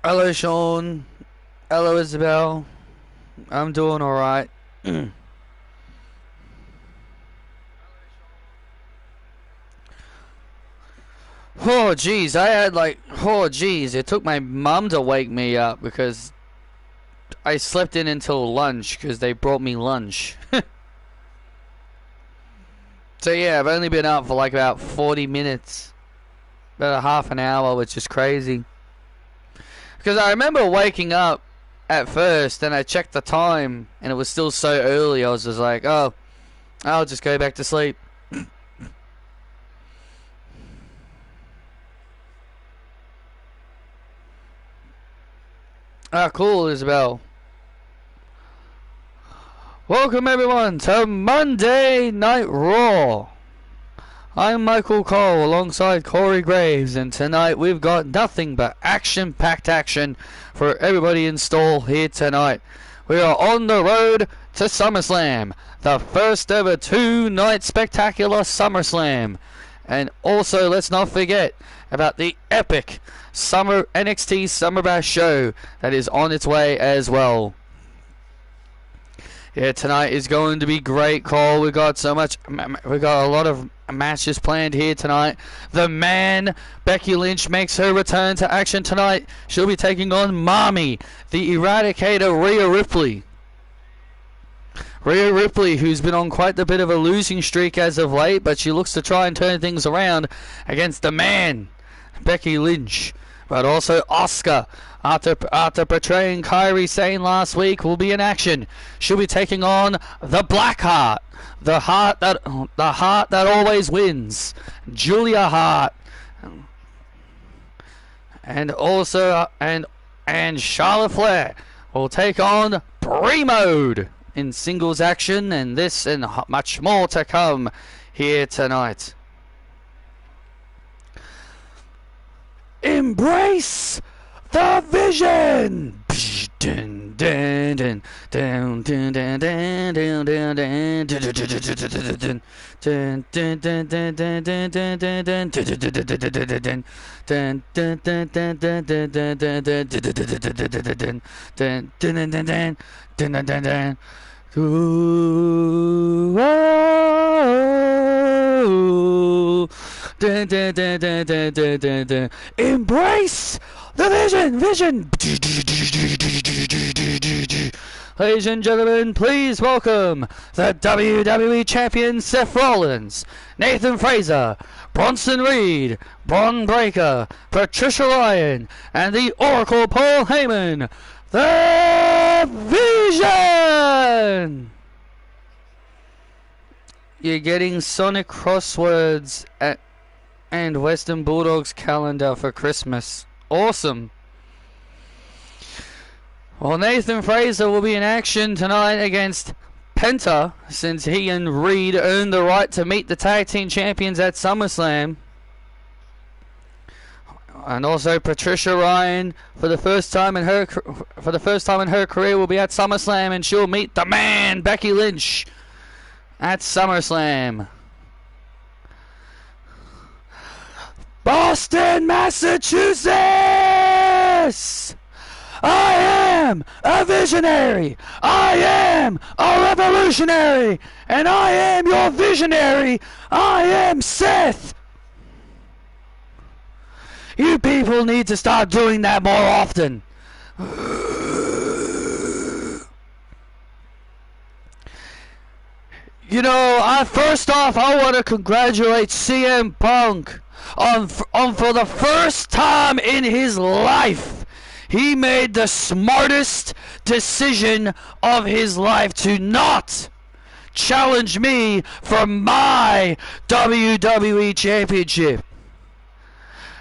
Hello, Sean. Hello, Isabel. I'm doing alright. Oh, jeez. It took my mum to wake me up because I slept in until lunch because they brought me lunch. So, yeah, I've only been up for like about 40 minutes. About a half an hour, which is crazy. Because I remember waking up at first, and I checked the time, and it was still so early. I was just like, oh, I'll just go back to sleep. Ah, cool, Isabel. Welcome, everyone, to Monday Night Raw. I'm Michael Cole alongside Corey Graves, and tonight we've got nothing but action-packed action for everybody in store here tonight. We are on the road to SummerSlam, the first ever two-night spectacular SummerSlam. And also, let's not forget about the epic NXT Summer Bash show that is on its way as well. Yeah, tonight is going to be great, Cole. We got a lot of matches planned here tonight. The Man, Becky Lynch, makes her return to action tonight. She'll be taking on Mommy, the Eradicator, Rhea Ripley. Rhea Ripley, who's been on quite a bit of a losing streak as of late, but she looks to try and turn things around against the Man, Becky Lynch. But also Asuka, after portraying Kairi Sane last week, will be in action. She'll be taking on the Blackheart, the heart that always wins, Julia Hart, and also and Charlotte Flair will take on Pre-Mode in singles action, and this and much more to come here tonight. Embrace the Vision! Embrace the Vision! Ladies and gentlemen, please welcome the WWE Champion Seth Rollins, Nathan Frazer, Bronson Reed, Bron Breakker, Patricia Ryan, and the Oracle Paul Heyman, the Vision! You're getting Sonic crosswords and Western Bulldogs calendar for Christmas. Awesome. Well, Nathan Frazer will be in action tonight against Penta, since he and Reed earned the right to meet the tag team champions at SummerSlam. And also Patricia Ryan, for the first time in her career, will be at SummerSlam, and she'll meet the Man, Becky Lynch, at SummerSlam. Boston, Massachusetts! I am a visionary! I am a revolutionary! And I am your visionary! I am Seth! You people need to start doing that more often. You know, first off, I want to congratulate CM Punk on for the first time in his life, he made the smartest decision of his life to not challenge me for my WWE Championship.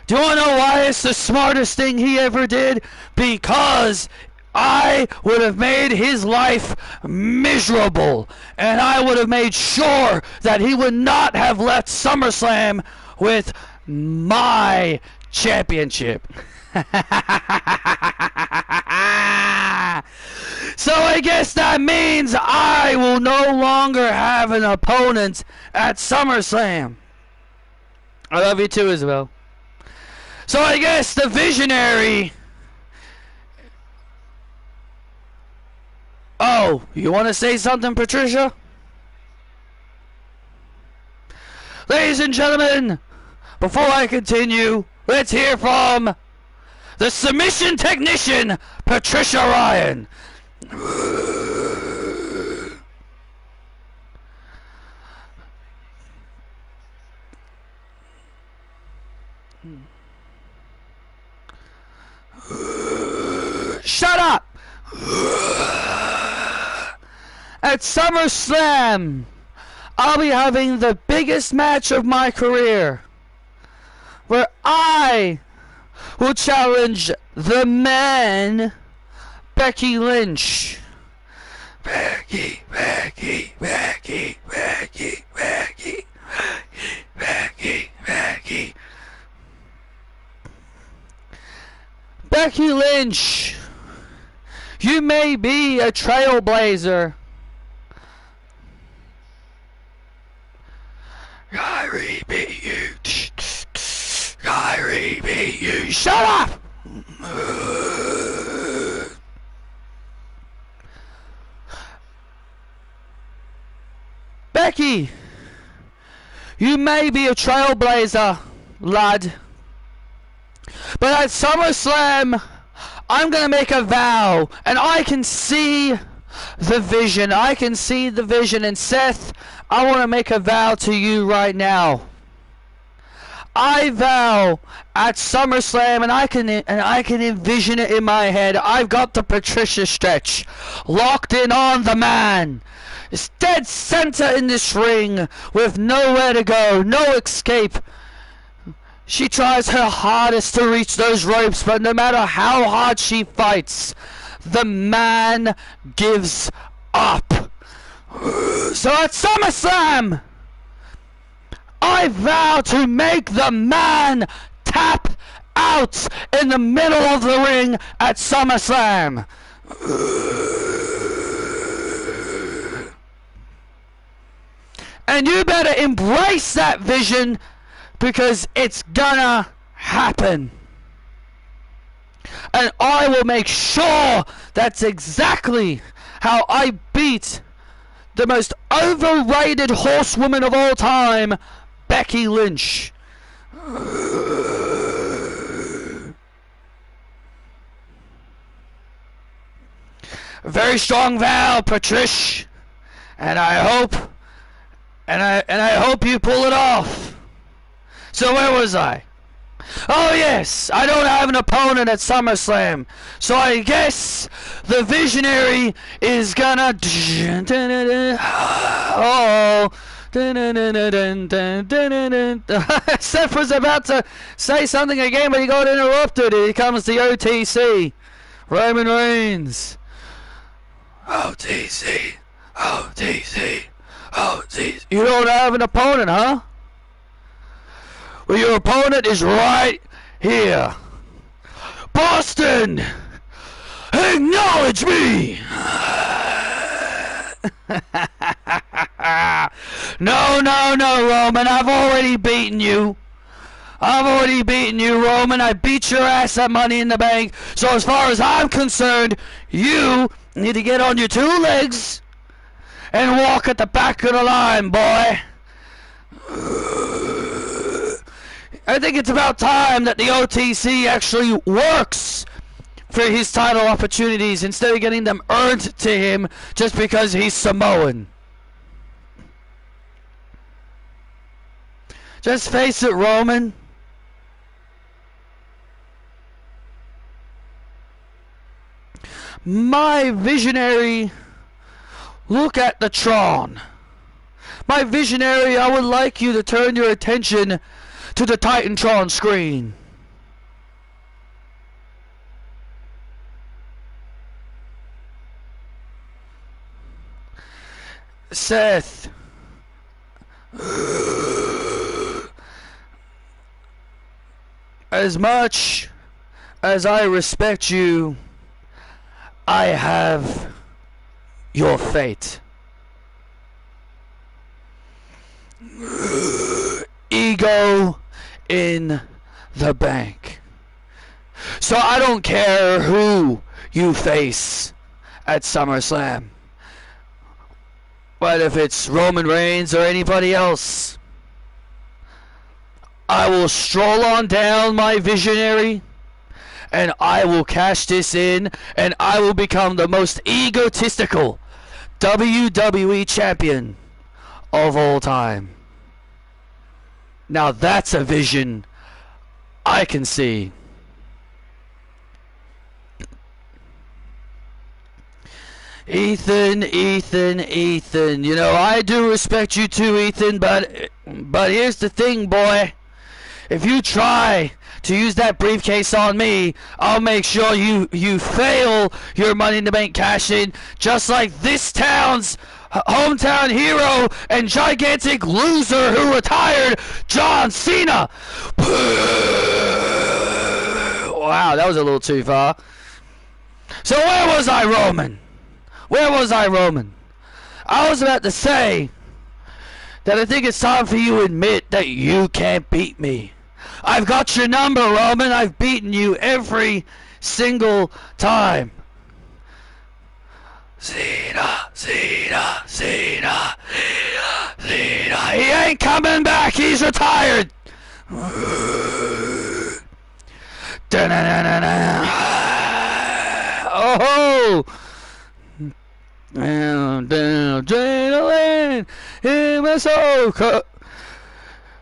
Do you want to know why it's the smartest thing he ever did? Because I would have made his life miserable, and I would have made sure that he would not have left SummerSlam with my championship. So I guess that means I will no longer have an opponent at SummerSlam. I love you too, Isabel. So I guess the visionary Oh, you want to say something, Patricia? Ladies and gentlemen, before I continue, let's hear from the submission technician, Patricia Ryan. Shut up! At SummerSlam, I'll be having the biggest match of my career, where I will challenge the man, Becky Lynch. Becky. Becky Lynch, you may be a trailblazer. Kyrie beat you. Kyrie beat you. Shut up! Becky, you may be a trailblazer, lad. But at SummerSlam, I'm gonna make a vow, and I can see the vision. I can see the vision, and Seth, I want to make a vow to you right now. I vow at SummerSlam, and I can envision it in my head. I've got the Patricia stretch locked in on the man. It's dead center in this ring with nowhere to go, no escape. She tries her hardest to reach those ropes, but no matter how hard she fights, the man gives up. So at SummerSlam, I vow to make the man tap out in the middle of the ring at SummerSlam. And you better embrace that vision, because it's gonna happen. And I will make sure that's exactly how I beat the most overrated horsewoman of all time, Becky Lynch. A very strong vow, Patrish, and I hope you pull it off. So where was I? Oh yes, I don't have an opponent at SummerSlam, so I guess the visionary is gonna. Oh, Seth was about to say something again, but he got interrupted. Here comes the OTC, Roman Reigns. OTC. You don't have an opponent, huh? Well, your opponent is right here. Boston, acknowledge me. No, Roman. I've already beaten you. Roman. I beat your ass at Money in the Bank. So as far as I'm concerned, you need to get on your two legs and walk at the back of the line, boy. I think it's about time that the OTC actually works for his title opportunities instead of getting them earned to him just because he's Samoan. Just face it, Roman. My visionary, look at the Tron. My visionary, I would like you to turn your attention to the Titantron screen. Seth. As much as I respect you, I have your fate. Ego in the bank. So I don't care who you face at SummerSlam. But if it's Roman Reigns or anybody else, I will stroll on down my visionary and I will cash this in and I will become the most egotistical WWE champion of all time. Now that's a vision I can see. Ethan, you know, I do respect you too, Ethan, but here's the thing, boy. If you try to use that briefcase on me, I'll make sure you fail your Money in the Bank cash-in, just like this town's hometown hero and gigantic loser who retired, John Cena. Wow, that was a little too far. So where was I, Roman? Where was I, Roman? I was about to say that I think it's time for you to admit that you can't beat me. I've got your number, Roman. I've beaten you every single time. Cena. He ain't coming back. He's retired. Oh! Adrenaline in my soul.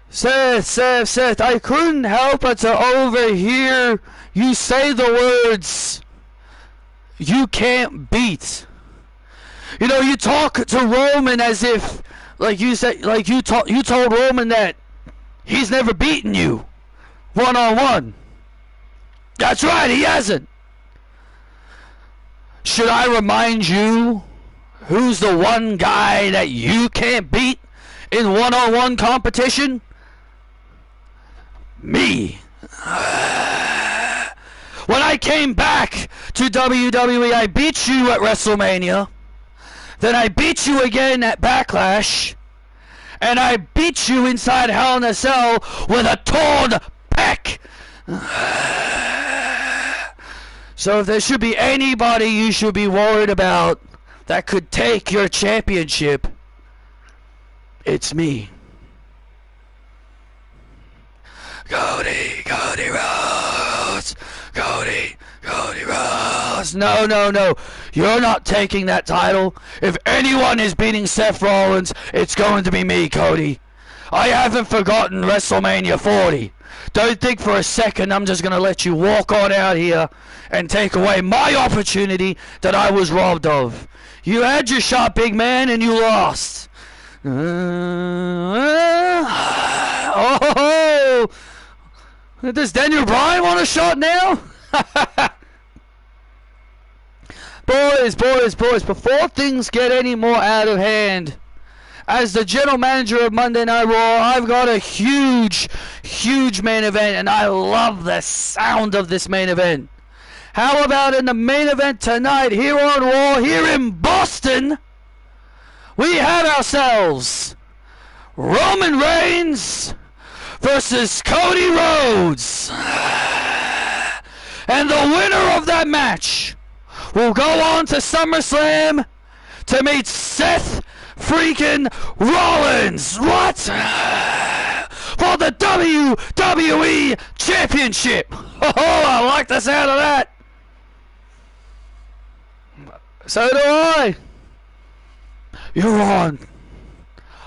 Seth, I couldn't help but to overhear you say the words, "You can't beat." You know, you talk to Roman as if, like you said, like you told Roman that he's never beaten you one-on-one. That's right, he hasn't. Should I remind you who's the one guy that you can't beat in one-on-one competition? Me. When I came back to WWE, I beat you at WrestleMania. Then I beat you again at Backlash. And I beat you inside Hell in a Cell with a torn pec. So if there should be anybody you should be worried about that could take your championship, it's me. Cody Rhodes. Cody Rhodes. No. You're not taking that title. If anyone is beating Seth Rollins, it's going to be me, Cody. I haven't forgotten WrestleMania 40. Don't think for a second I'm just going to let you walk on out here and take away my opportunity that I was robbed of. You had your shot, big man, and you lost. Oh! Does Daniel Bryan want a shot now? Boys, before things get any more out of hand, as the general manager of Monday Night Raw, I've got a huge main event, and I love the sound of this main event. How about in the main event tonight here on Raw, here in Boston, we have ourselves Roman Reigns versus Cody Rhodes. And the winner of that match will go on to SummerSlam to meet Seth freaking Rollins. What? For the WWE Championship. Oh, I like the sound of that. So do I. You're on.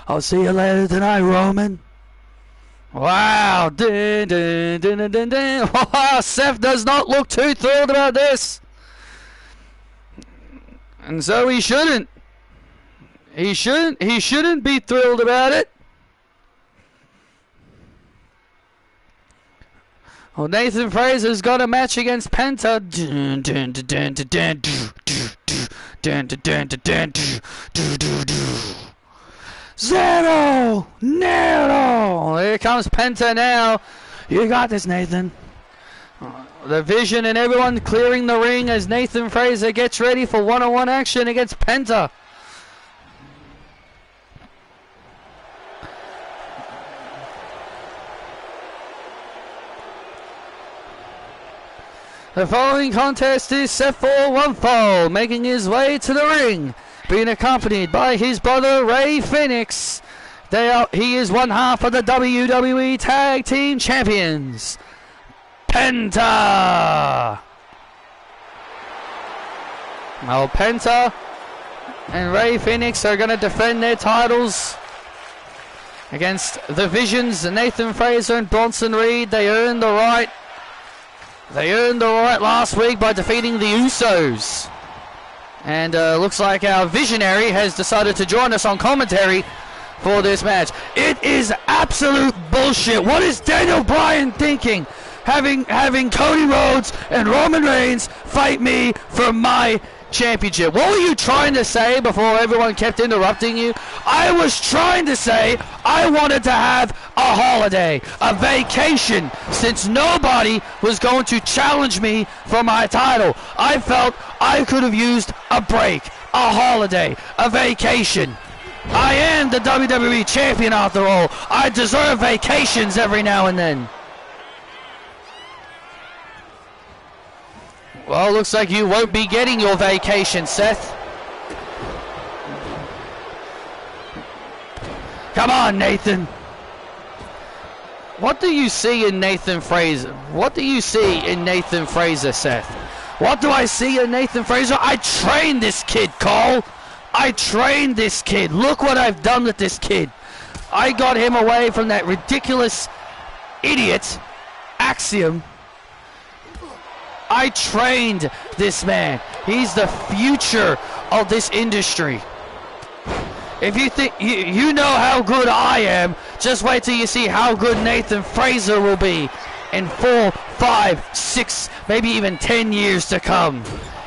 I'll see you later tonight, Roman. Wow. Wow, Seth does not look too thrilled about this. And so he shouldn't. He shouldn't be thrilled about it. Well, Nathan Fraser's got a match against Penta. Zero! Nero! Here comes Penta now. You got this, Nathan. The Vision and everyone clearing the ring as Nathan Fraser gets ready for one-on-one action against Penta. The following contest is set for one fall, making his way to the ring, being accompanied by his brother Ray Phoenix. He is one half of the WWE Tag Team Champions, Penta. Now Penta and Ray Phoenix are going to defend their titles against the Visions, Nathan Fraser and Bronson Reed. They earned the right. They earned the right last week by defeating the Usos. And looks like our visionary has decided to join us on commentary for this match. It is absolute bullshit. What is Daniel Bryan thinking? Having Cody Rhodes and Roman Reigns fight me for my championship. What were you trying to say before everyone kept interrupting you? I was trying to say I wanted to have a holiday, a vacation, since nobody was going to challenge me for my title. I felt I could have used a break, a holiday, a vacation. I am the WWE champion after all. I deserve vacations every now and then. Well, looks like you won't be getting your vacation, Seth. Come on, Nathan. What do you see in Nathan Fraser? What do you see in Nathan Fraser, Seth? What do I see in Nathan Fraser? I trained this kid, Cole. I trained this kid. Look what I've done with this kid. I got him away from that ridiculous idiot, Axiom. I trained this man. He's the future of this industry. If you think you know how good I am, just wait till you see how good Nathan Fraser will be in 4, 5, 6, maybe even 10 years to come.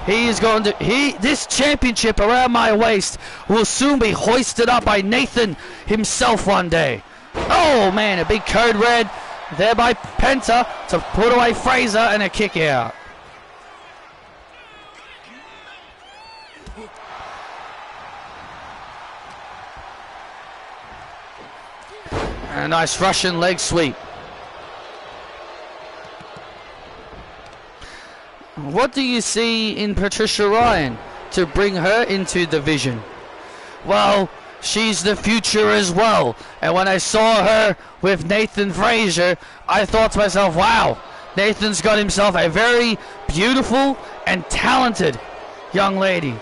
He is going to this championship around my waist will soon be hoisted up by Nathan himself one day. Oh man, a big code red there by Penta to put away Fraser and a kick out. A nice Russian leg sweep. What do you see in Patricia Ryan to bring her into the vision? Well, she's the future as well. And when I saw her with Nathan Fraser, I thought to myself, wow, Nathan's got himself a very beautiful and talented young lady.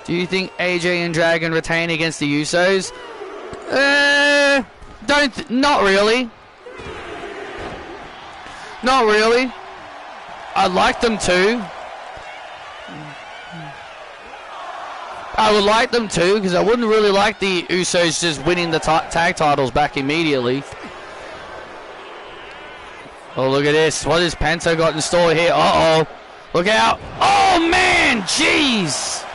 Do you think AJ and Dragon retain against the Usos? Not really. Not really. I'd like them to. I would like them to, because I wouldn't really like the Usos just winning the tag titles back immediately. Oh, look at this. What has Penta got in store here? Uh-oh. Look out. Oh, man. Jeez.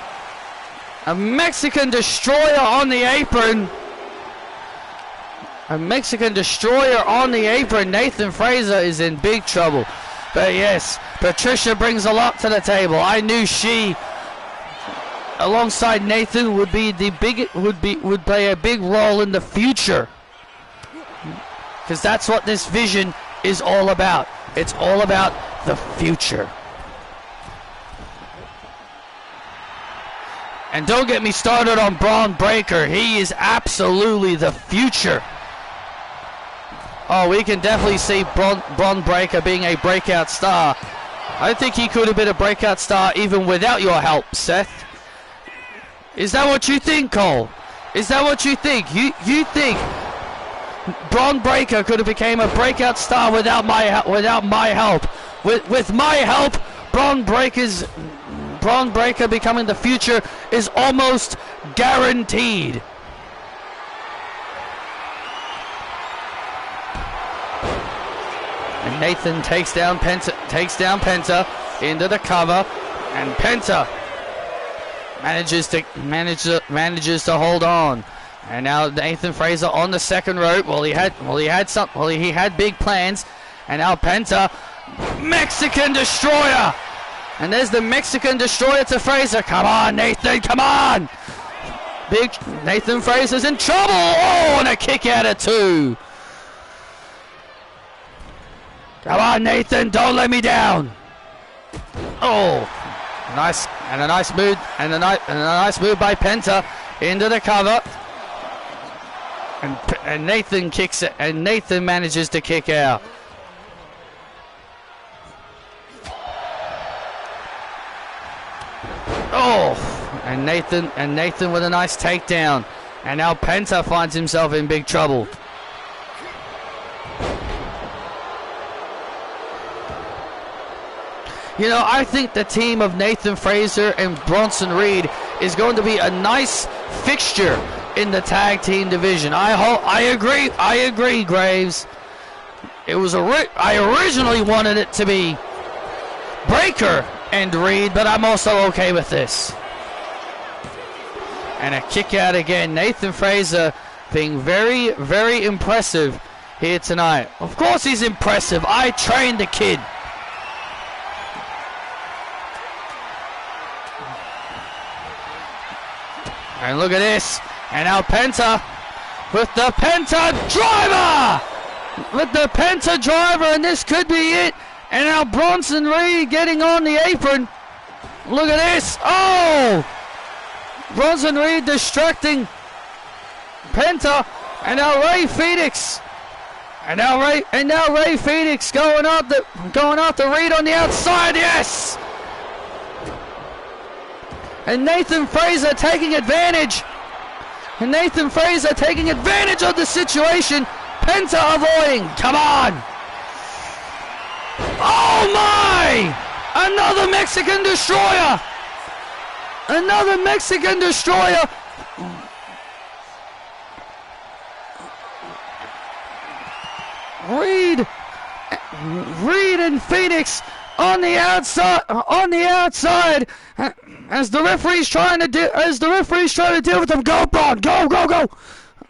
A Mexican destroyer on the apron. A Mexican destroyer on the apron. Nathan Fraser is in big trouble. But yes, Patricia brings a lot to the table. I knew she, alongside Nathan, would play a big role in the future. Because that's what this vision is all about. It's all about the future. And don't get me started on Braun Breaker. He is absolutely the future. Oh, we can definitely see Braun Breaker being a breakout star. I think he could have been a breakout star even without your help, Seth. Is that what you think, Cole? Is that what you think? You think Braun Breaker could have became a breakout star without my help? With my help, Braun Breaker becoming the future is almost guaranteed. And Nathan takes down Penta into the cover, and Penta manages to hold on. And now Nathan Fraser on the second rope. He had big plans, and now Penta, Mexican Destroyer, and there's the Mexican Destroyer to Fraser. Come on, Nathan, come on! Big Nathan Fraser's in trouble. Oh, and a kick out of 2. Come on, Nathan, don't let me down. Oh, nice, and a nice move, and a nice move by Penta into the cover. And Nathan kicks it, and Nathan manages to kick out. Oh, and Nathan with a nice takedown. And now Penta finds himself in big trouble. You know, I think the team of Nathan Fraser and Bronson Reed is going to be a nice fixture in the tag team division. I agree, Graves. I originally wanted it to be Breaker and Reed, but I'm also okay with this. And a kick out again. Nathan Fraser being very, very impressive here tonight. Of course he's impressive. I trained the kid. And look at this. And now Penta with the Penta driver! With the Penta driver, and this could be it. And now Bronson Reed getting on the apron. Look at this. Oh! Bronson Reed distracting Penta. And now Ray Phoenix. And now Ray Phoenix going after Reed on the outside. Yes! And Nathan Fraser taking advantage. And Nathan Fraser taking advantage of the situation. Penta avoiding. Come on. Oh my! Another Mexican destroyer. Another Mexican destroyer. Reed and Phoenix on the outside. As the referee's trying to deal with them. Go, Braun, go.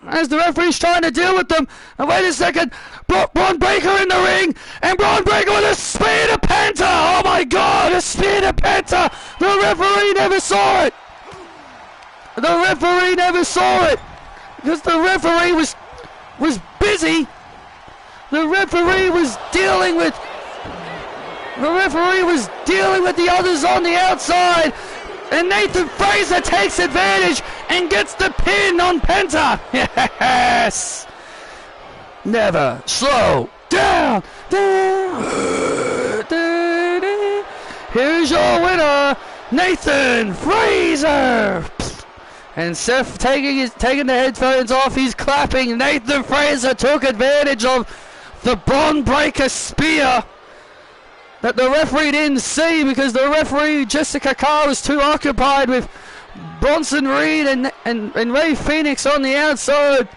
As the referee's trying to deal with them. And wait a second. Braun Breaker in the ring. And Braun Breaker with a spear to Penta. Oh my God, a spear to Penta. The referee never saw it. Because the referee was busy. The referee was dealing with the others on the outside. And Nathan Fraser takes advantage and gets the pin on Penta. Yes! Never slow down. Here's your winner, Nathan Fraser. And Seth taking the headphones off, he's clapping. Nathan Fraser took advantage of the Braun Breaker spear that the referee didn't see, because the referee, Jessica Carr, was too occupied with Bronson Reed and Ray Phoenix on the outside.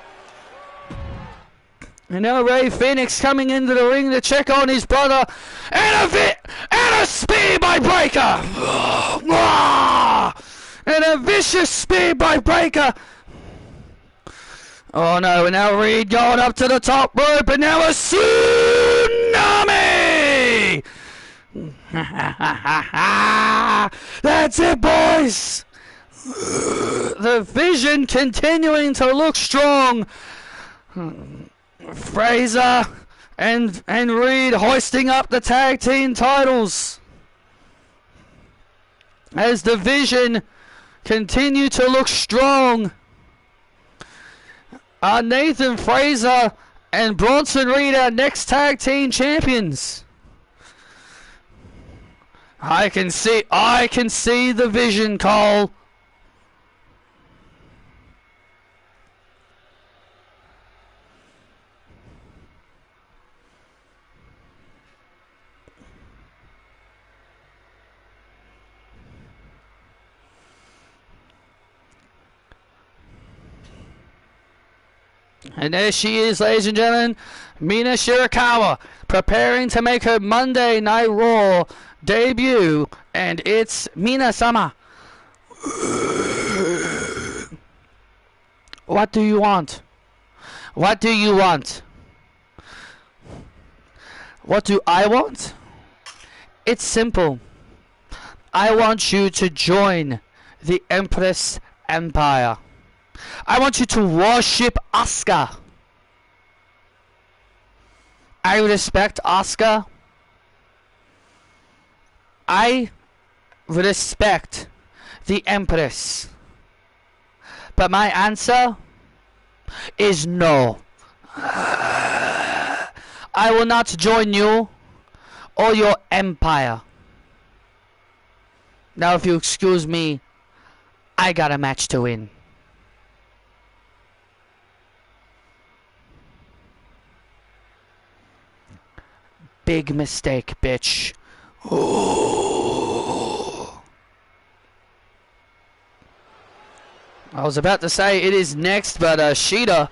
And now Ray Phoenix coming into the ring to check on his brother. And a spear by Breaker. And a vicious spear by Breaker. Oh no, and now Reed going up to the top rope, and now a tsunami! That's it, boys! The Vision continuing to look strong. Fraser and Reed hoisting up the tag team titles as the Vision continue to look strong. Nathan Fraser and Bronson Reed, our next tag team champions. I can see the Vision, Cole. And there she is, ladies and gentlemen, Mina Shirakawa, preparing to make her Monday Night Raw debut, and it's Mina-sama. What do you want? What do you want? What do I want? It's simple. I want you to join the Empress Empire. I want you to worship Asuka. I respect Asuka. I respect the Empress. But my answer is no. I will not join you or your empire. Now, if you excuse me, I got a match to win. Big mistake, bitch. Ooh. I was about to say it is next, but Sheeta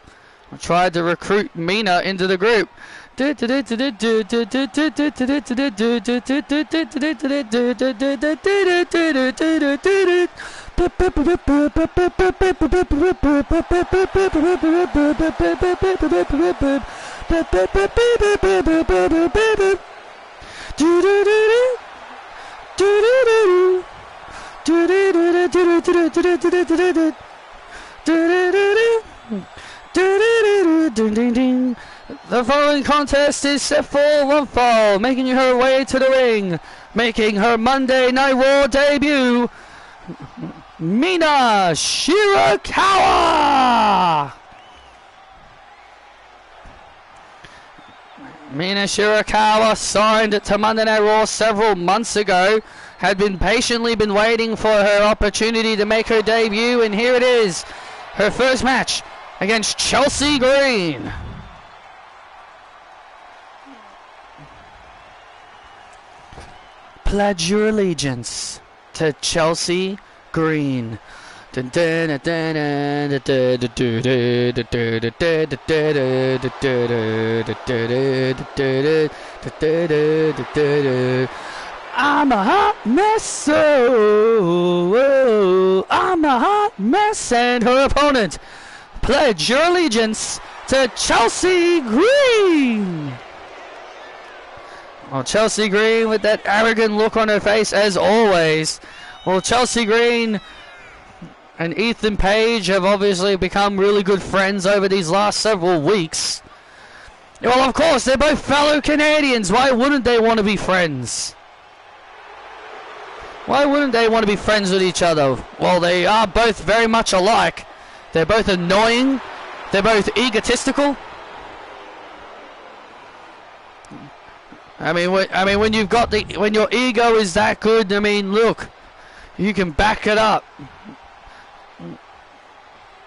tried to recruit Mina into the group. The following contest is set for one fall, making her way to the ring, making her Monday Night Raw debut, Mina Shirakawa! Mina Shirakawa signed to Monday Night Raw several months ago, had been patiently waiting for her opportunity to make her debut, and here it is, her first match against Chelsea Green. Pledge your allegiance to Chelsea Green. I'm a hot mess, so I'm a hot mess, and her opponent. Pledge your allegiance to Chelsea Green. Well, Chelsea Green with that arrogant look on her face as always. Well, Chelsea Green and Ethan Page have obviously become really good friends over these last several weeks. Well, of course, they're both fellow Canadians. Why wouldn't they want to be friends? Why wouldn't they want to be friends with each other? Well, they are both very much alike. They're both annoying. They're both egotistical. I mean, when you've got when your ego is that good, I mean, look, you can back it up.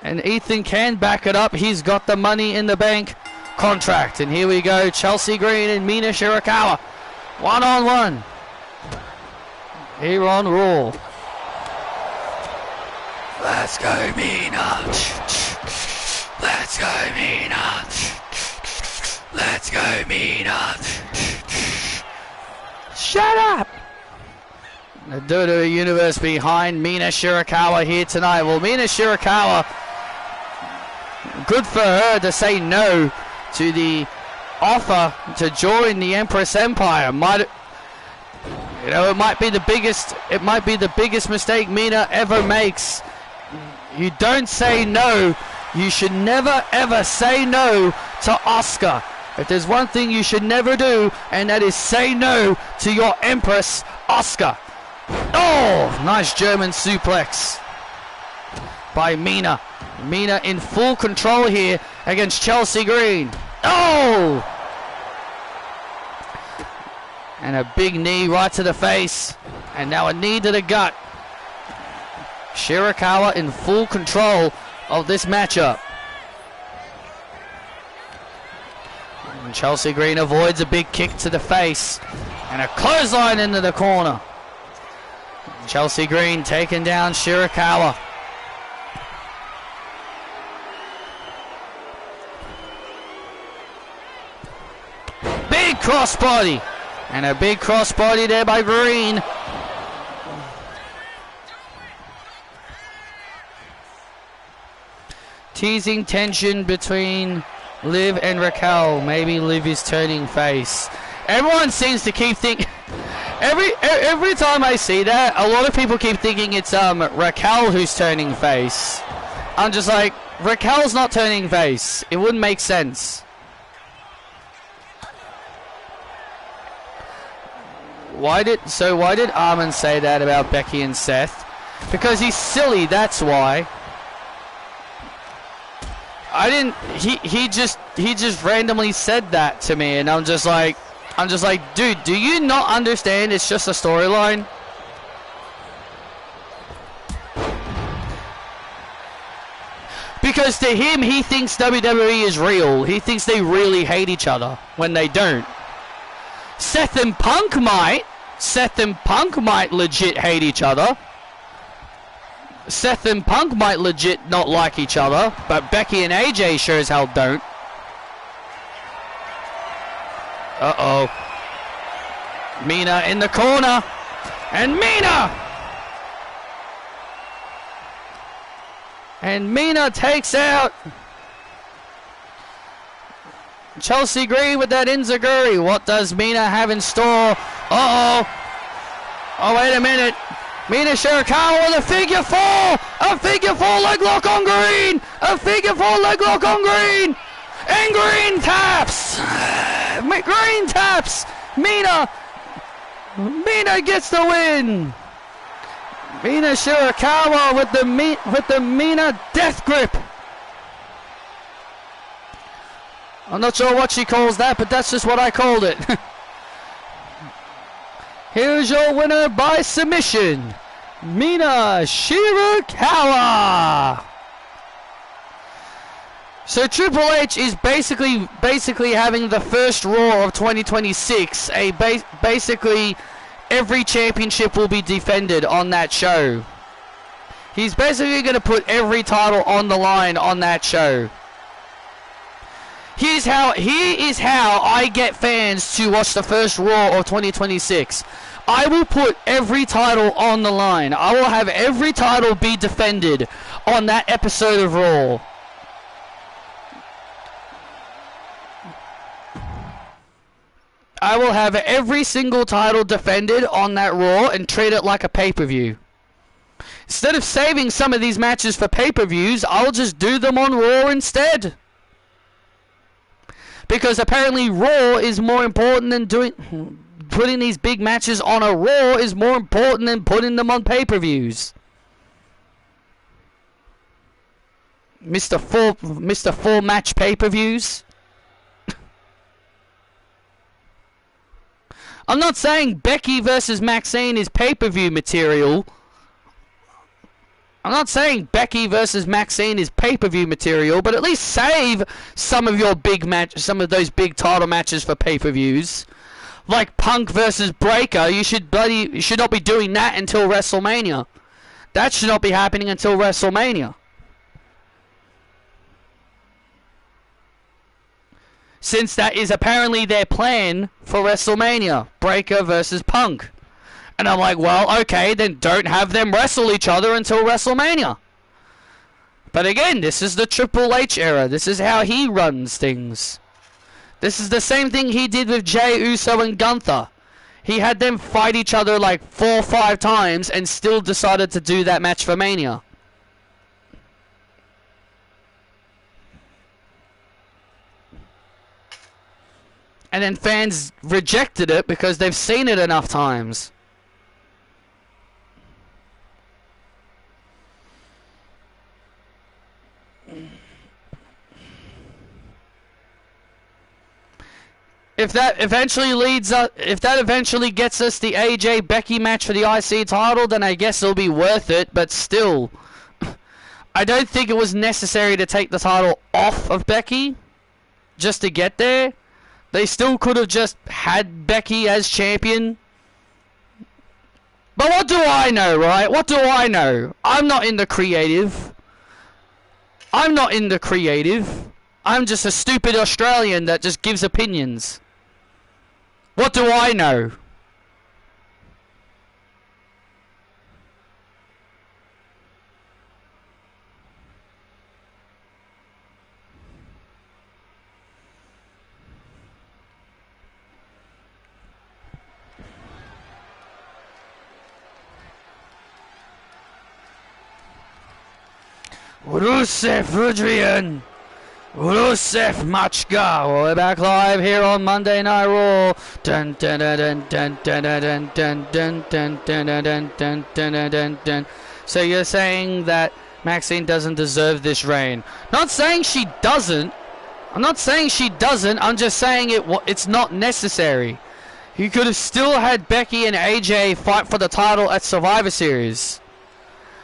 And Ethan can back it up. He's got the Money in the Bank contract. And here we go, Chelsea Green and Mina Shirakawa, one-on-one here on Raw. Let's go, Mina. Let's go, Mina. Let's go, Mina. Shut up! The WWE Universe behind Mina Shirakawa here tonight. Well, Mina Shirakawa, good for her to say no to the offer to join the Empress Empire. It might be the biggest mistake Mina ever makes. You don't say no. You should never ever say no to Asuka. If there's one thing you should never do, and that is say no to your Empress, Asuka. Oh, nice German suplex by Mina. Mina in full control here against Chelsea Green. Oh! And a big knee right to the face. And now a knee to the gut. Shirakawa in full control of this matchup. And Chelsea Green avoids a big kick to the face. And a clothesline into the corner. Chelsea Green taking down Shirakawa. Big crossbody. And a big crossbody there by Green. Teasing tension between Liv and Raquel. Maybe Liv is turning face. Everyone seems to keep thinking... Every time I see that, a lot of people keep thinking it's Raquel who's turning face. I'm just like, Raquel's not turning face. It wouldn't make sense. why did Armin say that about Becky and Seth? Because he's silly, that's why. I didn't. He just randomly said that to me, and I'm just like, dude, do you not understand? It's just a storyline. Because to him, he thinks WWE is real. He thinks they really hate each other when they don't. Seth and Punk might legit hate each other. Seth and Punk might legit not like each other, but Becky and AJ sure as hell don't. Uh-oh. Mina in the corner. And Mina takes out Chelsea Green with that enziguri. What does Mina have in store? Uh-oh. Oh, wait a minute. Mina Shirakawa with a figure four. A figure four leg lock on Green. A figure four leg lock on Green. And Green taps. Green taps. Mina gets the win. Mina Shirakawa with the Mina death grip. I'm not sure what she calls that, but that's just what I called it. Here's your winner by submission, Mina Shirakawa. So Triple H is basically having the first Raw of 2026. Basically every championship will be defended on that show. He's basically going to put every title on the line on that show. Here is how I get fans to watch the first Raw of 2026. I will put every title on the line. I will have every title be defended on that episode of Raw. I will have every single title defended on that Raw and treat it like a pay-per-view. Instead of saving some of these matches for pay-per-views, I'll just do them on Raw instead. Because apparently Raw is more important than putting these big matches on a Raw is more important than putting them on pay-per-views. Mr. Four match pay-per-views. I'm not saying Becky versus Maxine is pay-per-view material. I'm not saying Becky versus Maxine is pay-per-view material, but at least save some of your some of those big title matches for pay-per-views. Like Punk versus Breaker, you should not be doing that until WrestleMania. That should not be happening until WrestleMania. Since that is apparently their plan for WrestleMania, Breaker versus Punk. And I'm like, well, okay, then don't have them wrestle each other until WrestleMania. But again, this is the Triple H era. This is how he runs things. This is the same thing he did with Jey Uso and Gunther. He had them fight each other like 4 or 5 times and still decided to do that match for Mania. And then fans rejected it because they've seen it enough times. If that eventually gets us the AJ Becky match for the IC title, then I guess it'll be worth it, but still, I don't think it was necessary to take the title off of Becky just to get there. They still could have just had Becky as champion. But what do I know, right? What do I know? I'm not in the creative. I'm just a stupid Australian that just gives opinions. What do I know? Rusev Adrian Rusev Machka. We're back live here on Monday Night Raw. Dun dun dun dun dun dun dun dun dun dun dun dun dun dun dun dun. So you're saying that Maxine doesn't deserve this reign? Not saying she doesn't. I'm not saying she doesn't. I'm just saying it's not necessary. You could have still had Becky and AJ fight for the title at Survivor Series.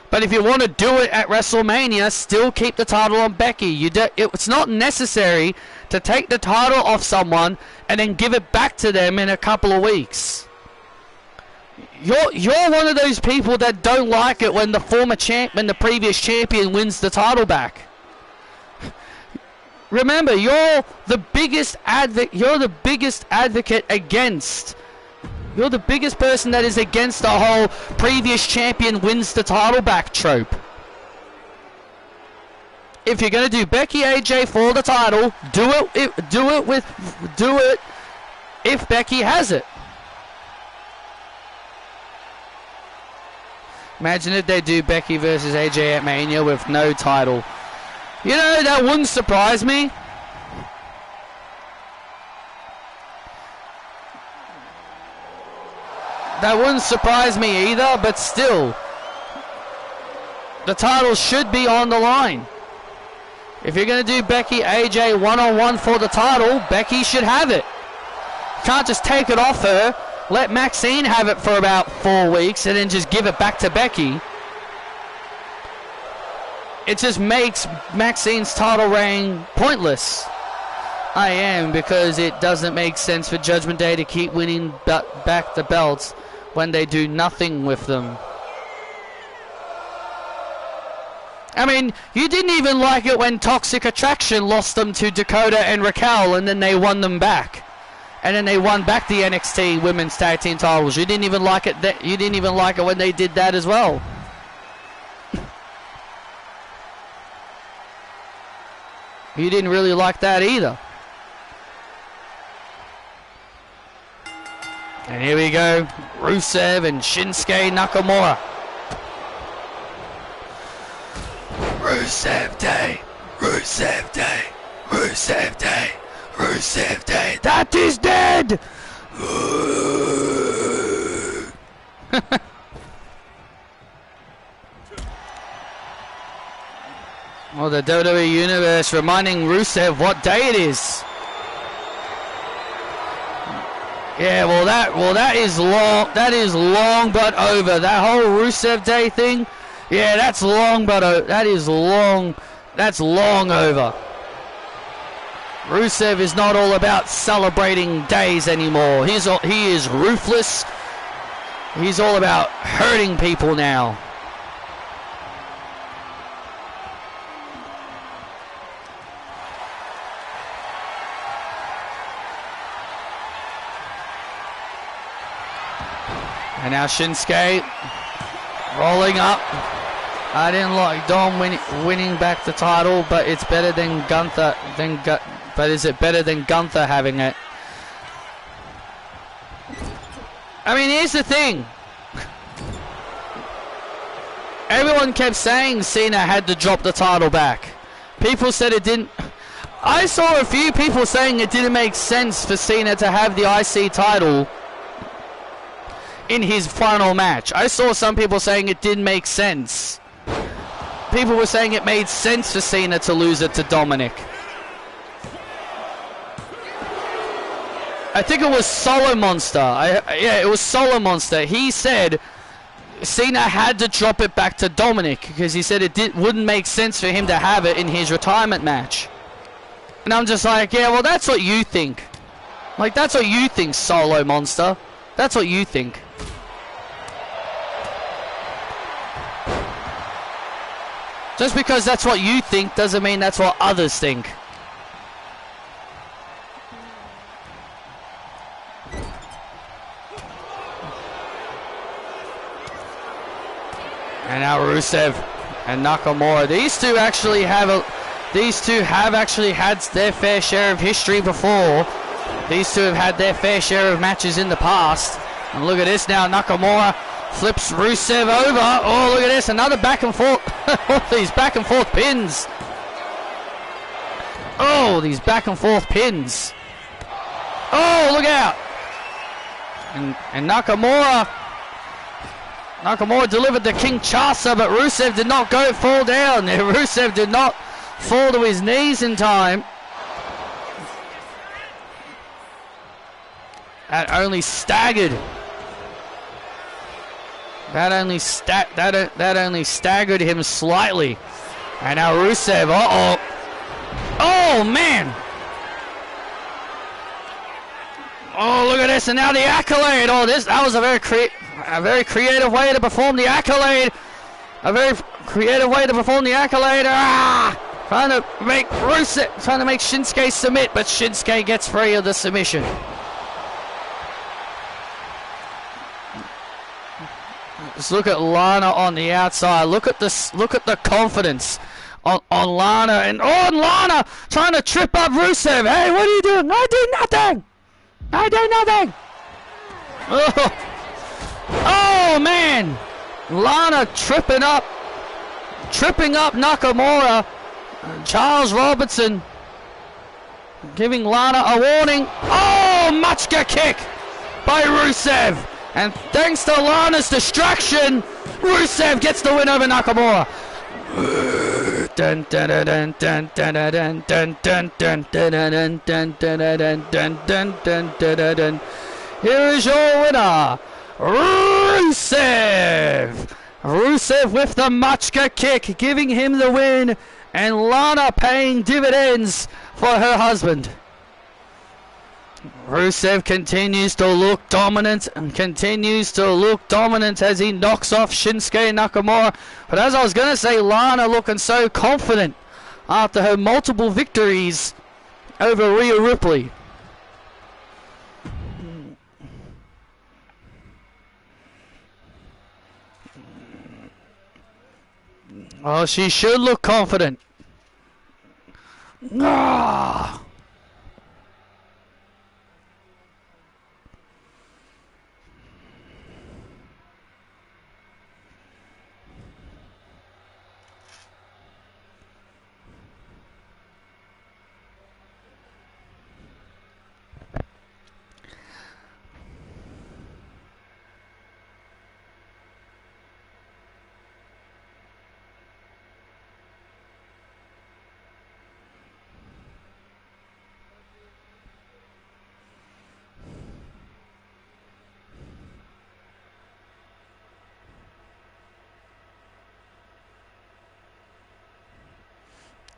But if you want to do it at WrestleMania, still keep the title on Becky. It's not necessary to take the title off someone and then give it back to them in a couple of weeks. You're one of those people that don't like it when the previous champion wins the title back. Remember, you're the biggest advocate against. You're the biggest person that is against the whole previous champion wins the title back trope. If you're gonna do Becky AJ for the title, do it if Becky has it. Imagine if they do Becky versus AJ at Mania with no title. You know, that wouldn't surprise me. That wouldn't surprise me either, but still, the title should be on the line. If you're going to do Becky AJ one-on-one for the title, Becky should have it. You can't just take it off her, let Maxine have it for about 4 weeks, and then just give it back to Becky. It just makes Maxine's title reign pointless. I am, because it doesn't make sense for Judgment Day to keep winning back the belts when they do nothing with them. I mean, you didn't even like it when Toxic Attraction lost them to Dakota and Raquel, and then they won them back. And then they won back the NXT Women's Tag Team titles. You didn't even like it. You didn't even like it when they did that as well. You didn't really like that either. And here we go, Rusev and Shinsuke Nakamura. Rusev Day, Rusev Day, Rusev Day, Rusev Day. That is dead! Well, the WWE Universe reminding Rusev what day it is. Yeah, well that is long. That is long but over. That whole Rusev Day thing. Yeah, that's long but over. That is long. That's long over. Rusev is not all about celebrating days anymore. He is ruthless. He's all about hurting people now. And now Shinsuke rolling up. I didn't like Dom winning back the title, but it's better than Gunther. But is it better than Gunther having it? I mean, here's the thing. Everyone kept saying Cena had to drop the title back. People said it didn't. I saw a few people saying it didn't make sense for Cena to have the IC title in his final match. I saw some people saying it didn't make sense. People were saying it made sense for Cena to lose it to Dominic. I think it was Solo Monster. Yeah, it was Solo Monster. He said Cena had to drop it back to Dominic because he said it wouldn't make sense for him to have it in his retirement match. And I'm just like, yeah, well, that's what you think. Like, that's what you think, Solo Monster. That's what you think. Just because that's what you think doesn't mean that's what others think. And now Rusev and Nakamura. These two have actually had their fair share of history before. These two have had their fair share of matches in the past. And look at this now, Nakamura flips Rusev over. Oh, look at this, another back and forth. All these back and forth pins. Oh, Oh, these back and forth pins. Oh, look out. And Nakamura delivered the Kinshasa, but Rusev did not fall down. Rusev did not fall to his knees in time. That only staggered. That only staggered him slightly. And now Rusev, oh man! Oh, look at this, and now the accolade. Oh, that was a very creative way to perform the accolade. Trying to make Shinsuke submit, but Shinsuke gets free of the submission. Just look at Lana on the outside. Look at the confidence on Lana, and Lana trying to trip up Rusev. Hey, what are you doing? I do nothing. Oh man, Lana tripping up Nakamura. Charles Robertson giving Lana a warning. Oh, Machka kick by Rusev. And thanks to Lana's distraction, Rusev gets the win over Nakamura. Here is your winner, Rusev. Rusev with the Machka kick, giving him the win, and Lana paying dividends for her husband. Rusev continues to look dominant as he knocks off Shinsuke Nakamura. But as I was going to say, Lana looking so confident after her multiple victories over Rhea Ripley. Oh, she should look confident. Ah.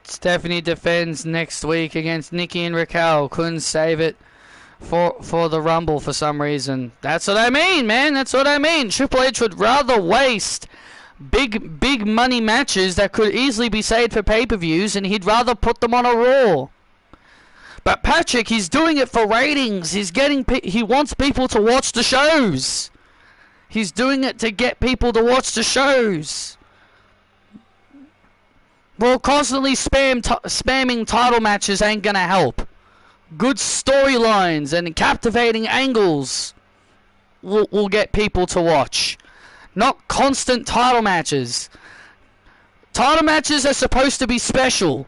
Stephanie defends next week against Nikki and Raquel. Couldn't save it for the Rumble for some reason. That's what I mean, man. That's what I mean. Triple H would rather waste big money matches that could easily be saved for pay-per-views, and he'd rather put them on a Raw. But Patrick, he's doing it for ratings. He wants people to watch the shows. He's doing it to get people to watch the shows. Well, constantly spamming title matches ain't gonna help. Good storylines and captivating angles will get people to watch. Not constant title matches. Title matches are supposed to be special.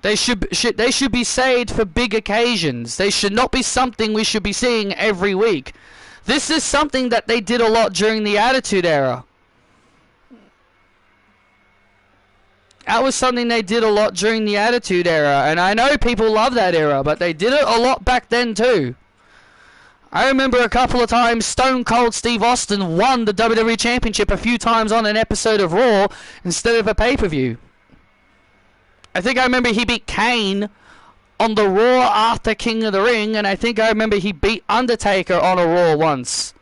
They should be saved for big occasions. They should not be something we should be seeing every week. This is something that they did a lot during the Attitude Era. That was something they did a lot during the Attitude Era, and I know people love that era, but they did it a lot back then too. I remember a couple of times Stone Cold Steve Austin won the WWE Championship a few times on an episode of Raw instead of a pay-per-view. I think I remember he beat Kane on the Raw after King of the Ring, and I think I remember he beat Undertaker on a Raw once.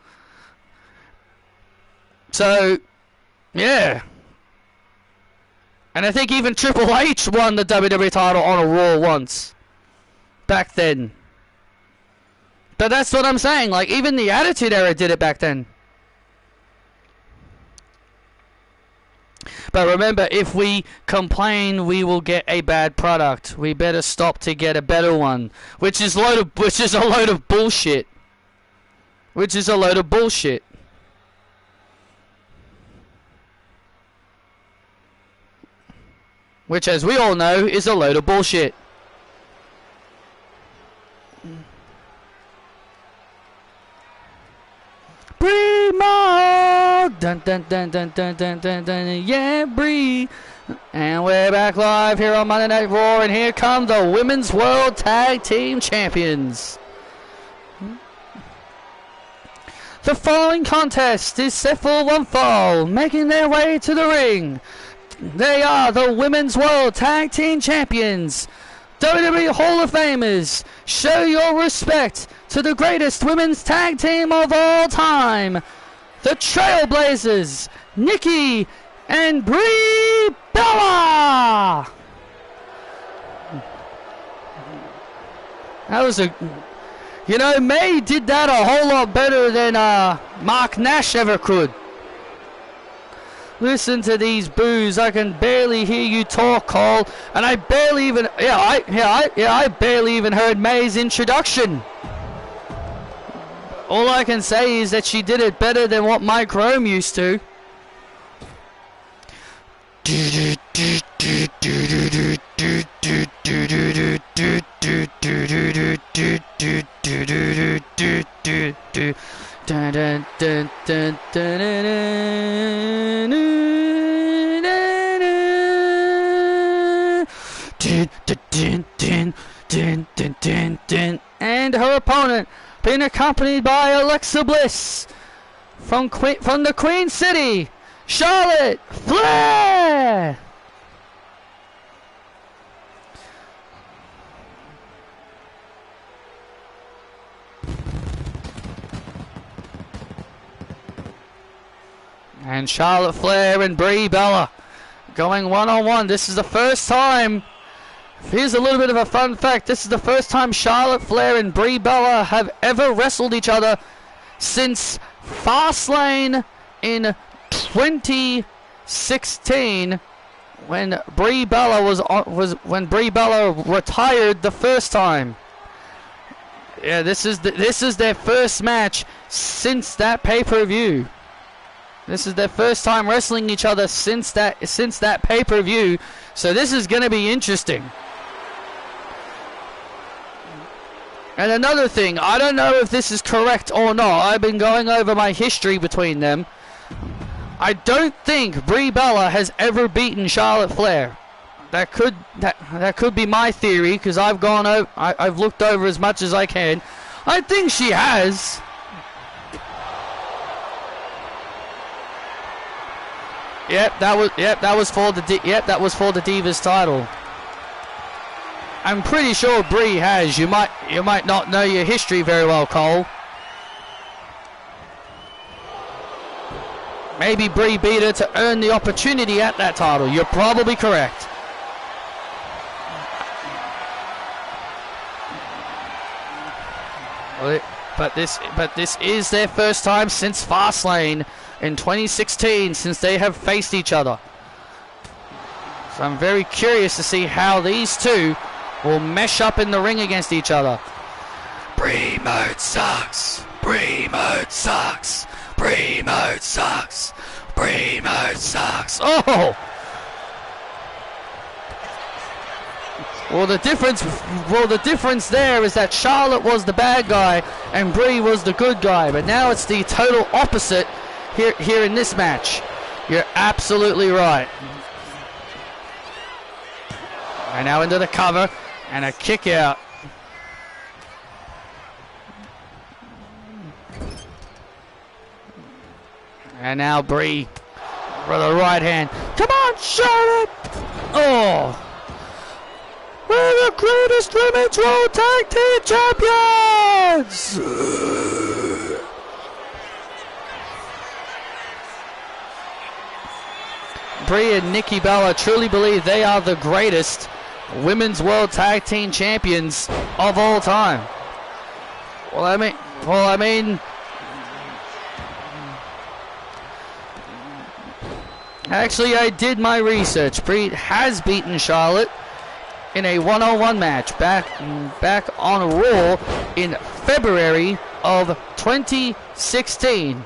So, yeah. And I think even Triple H won the WWE title on a Raw once. Back then. But that's what I'm saying. Like, even the Attitude Era did it back then. But remember, if we complain, we will get a bad product. We better stop to get a better one. Which is a load of bullshit. which, as we all know, is a load of bullshit. Brie Mo! Dun dun dun dun dun dun dun dun, yeah, Brie! And we're back live here on Monday Night Raw, and here come the Women's World Tag Team Champions. The following contest is set for one fall, making their way to the ring. They are the Women's World Tag Team Champions, WWE Hall of Famers. Show your respect to the greatest women's tag team of all time, the Trailblazers, Nikki and Brie Bella. That was a... You know, May did that a whole lot better than Mark Nash ever could. Listen to these boos. I can barely hear you talk, Cole, and I barely even I barely even heard May's introduction. All I can say is that she did it better than what Mike Rome used to. And her opponent being accompanied by Alexa Bliss from the Queen City, Charlotte Flair. And Charlotte Flair and Brie Bella going one-on-one. This is the first time. Here's a little bit of a fun fact. This is the first time Charlotte Flair and Brie Bella have ever wrestled each other since Fastlane in 2016, when Brie Bella retired the first time. Yeah, this is their first match since that pay-per-view. This is their first time wrestling each other since that pay-per-view. So this is going to be interesting. And another thing, I don't know if this is correct or not. I've been going over my history between them. I don't think Brie Bella has ever beaten Charlotte Flair. That could be my theory, because I've looked over as much as I can. I think she has. That was for the Divas title. I'm pretty sure Brie has. You might not know your history very well, Cole. Maybe Brie beat her to earn the opportunity at that title. You're probably correct. But this is their first time since Fastlane in 2016, since they have faced each other. So I'm very curious to see how these two will mesh up in the ring against each other. Brie mode sucks. Brie mode sucks. Brie mode sucks. Brie mode sucks. Oh! Well, the difference there is that Charlotte was the bad guy and Brie was the good guy. But now it's the total opposite here in this match. You're absolutely right. And now into the cover and a kick out. And now Brie with a right hand. Come on, Charlotte! Oh! We're the greatest women's world tag team champions! Brie and Nikki Bella truly believe they are the greatest women's world tag team champions of all time. Well, I mean, actually, I did my research. Brie has beaten Charlotte in a one-on-one match back on Raw in February of 2016.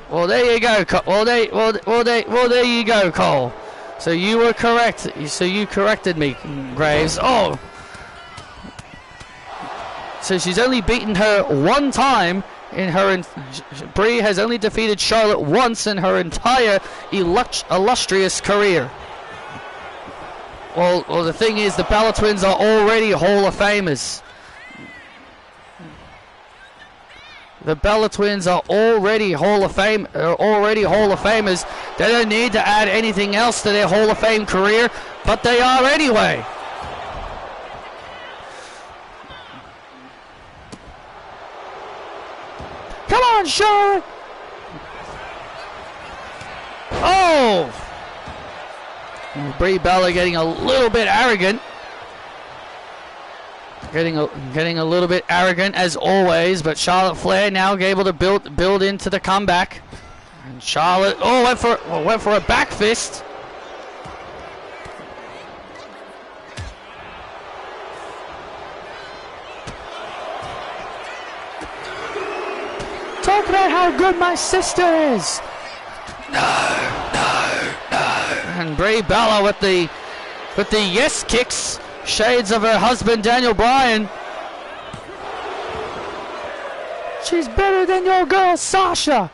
Well, there you go. Well, there you go, Cole. So you were correct. So you corrected me, Graves. Oh. So she's only beaten her one time in her. Brie has only defeated Charlotte once in her entire illustrious career. Well, the thing is, the Bella Twins are already Hall of Famers. The Bella Twins are already Hall of Famers. They don't need to add anything else to their Hall of Fame career, but they are anyway. Come on, Charlotte! Oh! Brie Bella getting a little bit arrogant. Getting a little bit arrogant as always, but Charlotte Flair now able to build into the comeback. And Charlotte, went for a back fist. Talk about how good my sister is. No. And Brie Bella with the yes kicks. Shades of her husband Daniel Bryan. She's better than your girl Sasha.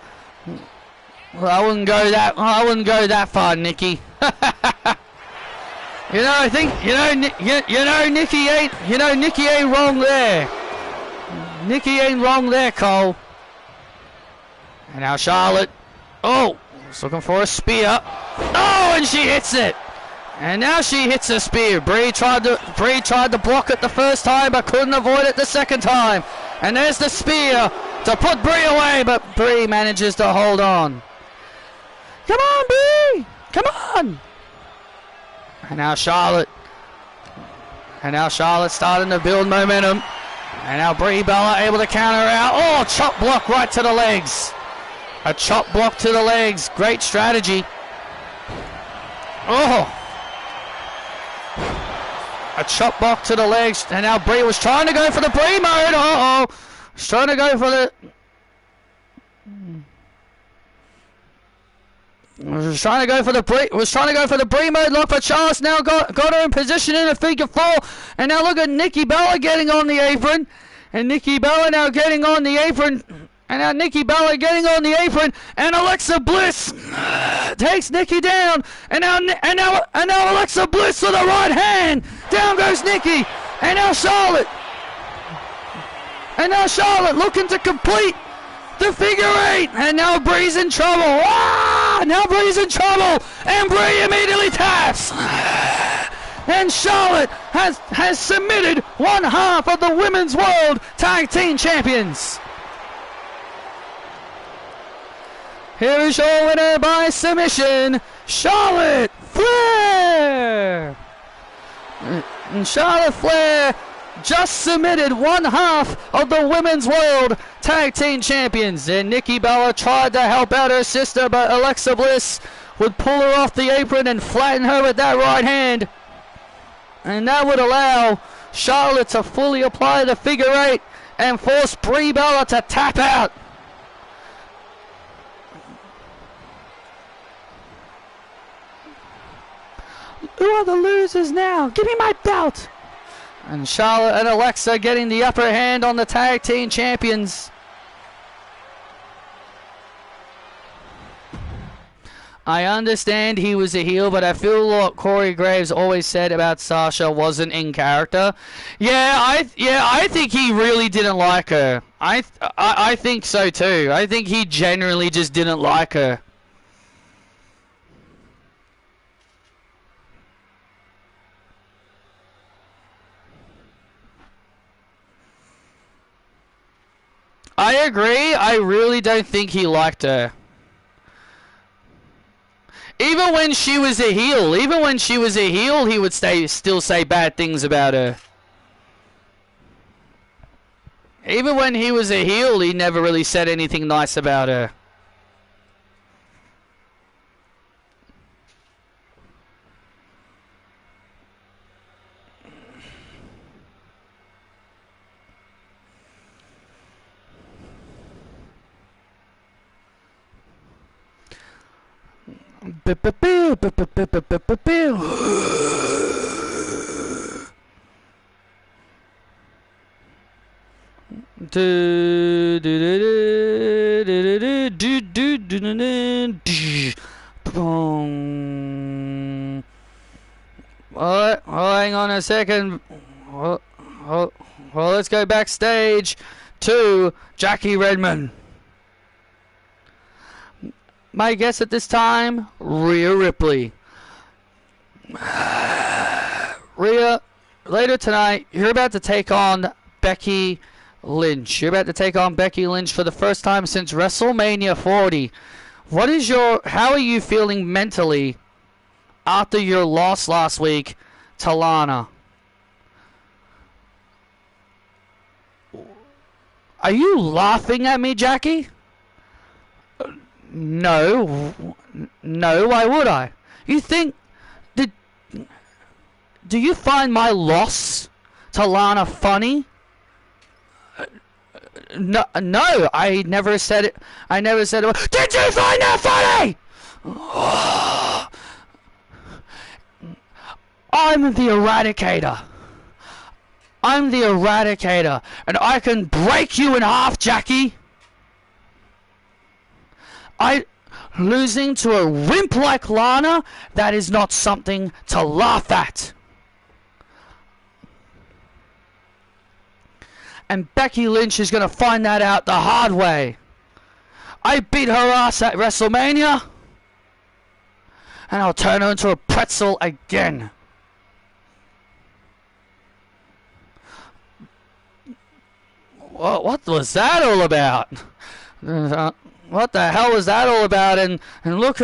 Well, I wouldn't go that far, Nikki. I think Nikki ain't wrong there. Nikki ain't wrong there, Cole. And now Charlotte. Oh, she's looking for a spear. Oh, and she hits it. And now she hits a spear. Brie tried to block it the first time, but couldn't avoid it the second time. And there's the spear to put Brie away, but Brie manages to hold on. Come on, Brie! Come on! And now Charlotte starting to build momentum. And now Brie Bella able to counter out. Oh, chop block right to the legs. A chop block to the legs. Great strategy. Oh! A chop block to the legs, and now Brie was trying to go for the Brie mode. Was trying to go for the. Was trying to go for the Brie mode lock, but Charles now got her in position in a figure four, and now look at Nikki Bella getting on the apron, and Nikki Bella now getting on the apron. And now Nikki Bella getting on the apron, and Alexa Bliss takes Nikki down, and now Alexa Bliss with a right hand. Down goes Nikki, and now Charlotte looking to complete the figure eight, and now Brie's in trouble. Now Brie's in trouble, and Brie immediately taps. And Charlotte has submitted one half of the Women's World Tag Team Champions. Here is your winner by submission, Charlotte Flair! And Charlotte Flair just submitted one half of the Women's World Tag Team Champions. And Nikki Bella tried to help out her sister, but Alexa Bliss would pull her off the apron and flatten her with that right hand. And that would allow Charlotte to fully apply the figure eight and force Brie Bella to tap out. Who are the losers now? Give me my belt! And Charlotte and Alexa getting the upper hand on the tag team champions. I understand he was a heel, but I feel what Corey Graves always said about Sasha wasn't in character. I think he really didn't like her. I think so too. I think he generally just didn't like her. I agree. I really don't think he liked her. Even when she was a heel, he would still say bad things about her. Even when he was a heel, he never really said anything nice about her. Alright, hang on a second. Well, let's go backstage to Jackie Redmond. My guess at this time, Rhea Ripley. Rhea, later tonight, you're about to take on Becky Lynch. You're about to take on Becky Lynch for the first time since WrestleMania 40. How are you feeling mentally after your loss last week to Lana? Are you laughing at me, Jackie? No, why would I? Do you find my loss to Lana funny? No, I never said it. Did you find that funny? I'm the Eradicator. And I can break you in half, Jackie. Losing to a wimp like Lana, that is not something to laugh at. And Becky Lynch is going to find that out the hard way. I beat her ass at WrestleMania, and I'll turn her into a pretzel again. What was that all about? What the hell was that all about? And look